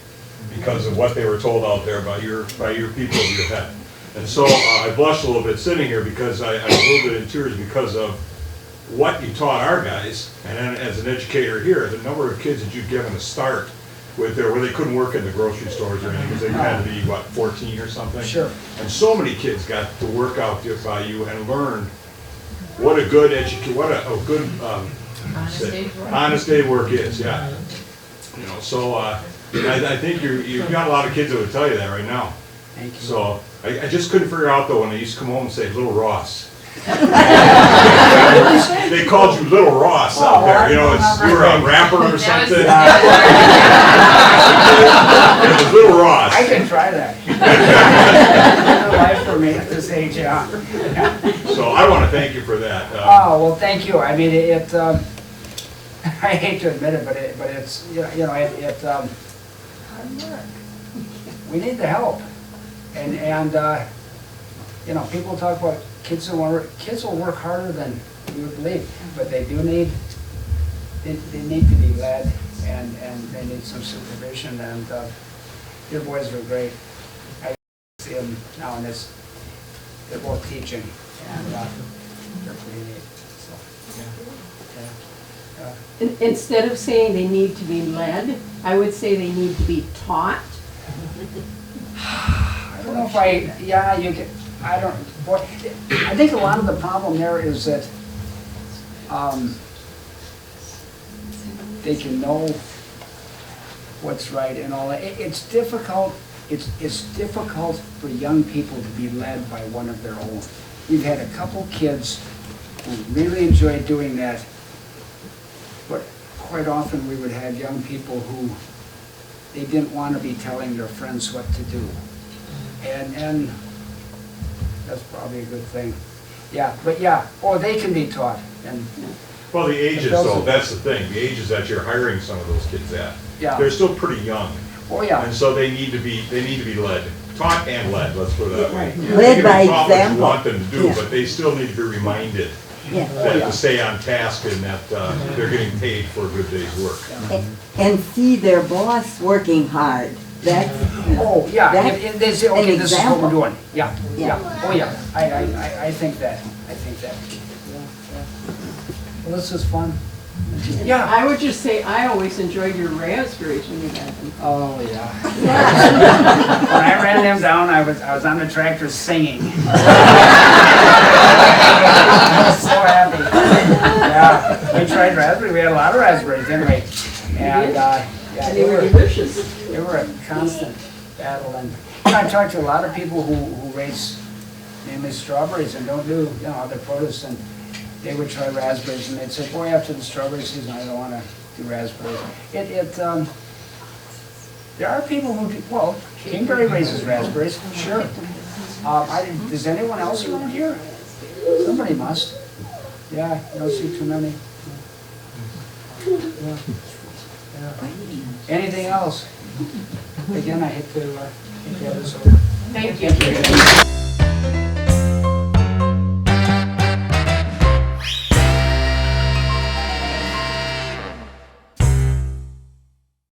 because of what they were told out there by your people of your head. And so I blush a little bit sitting here because I'm a little bit in tears because of what you taught our guys, and then as an educator here, the number of kids that you've given a start with there where they couldn't work in the grocery stores or anything because they had to be, 14 or something? Sure. And so many kids got to work out by you and learn what a good honest day work is, So I think you've got a lot of kids that would tell you that right now. Thank you. So I just couldn't figure out though when they used to come home and say Little Ross. They called you Little Ross out there. You were a rapper or something. It was Little Ross. I can try that. Good life for me at this age, So I want to thank you for that. Well, thank you. I mean, I hate to admit it, but it's we need the help, and people talk about kids will work harder than you would believe, but they do need they need to be led, and they need some supervision, and your boys were great. I see them now, and they're both teaching, and they're pretty neat, so, yeah. Instead of saying they need to be led, I would say they need to be taught. I don't know if I don't, boy, I think a lot of the problem there is that they can know what's right and all that. It's difficult, it's difficult for young people to be led by one of their own. We've had a couple kids who really enjoyed doing that, but quite often we would have young people who they didn't want to be telling their friends what to do. And that's probably a good thing. Yeah, but yeah, they can be taught. And Well, the ages though, that's the thing, the ages that you're hiring some of those kids at. Yeah. They're still pretty young. Oh, yeah. And so they need to be led, taught and led, let's put it that way. Led by They can be taught what you example. want them to do, Yeah. but they still need to be reminded Yeah. that to stay on task and that they're getting paid for a good day's work. And see their boss working hard. That's, Oh, yeah, That's and they say, okay, an this is what we're example. doing. Yeah, Yeah. yeah, oh, yeah, I think that, Well, this is fun. Yeah, I would just say, I always enjoyed your raspberries when you got them. oh, yeah. When I ran them down, I was on the tractor singing. I was so happy. Yeah, we tried raspberry, we had a lot of raspberries anyway. And, yeah, And they were delicious. They were a constant battle, and I talked to a lot of people who raise mainly strawberries and don't do, other produce, and they would try raspberries, and they'd say, boy, after the strawberry season, I don't want to do raspberries. There are people who do, well, Kingberry raises raspberries, sure. Does anyone else around here? Somebody must. Yeah, I don't see too many. Yeah. Anything else? Again, I hate to have this over. Thank you.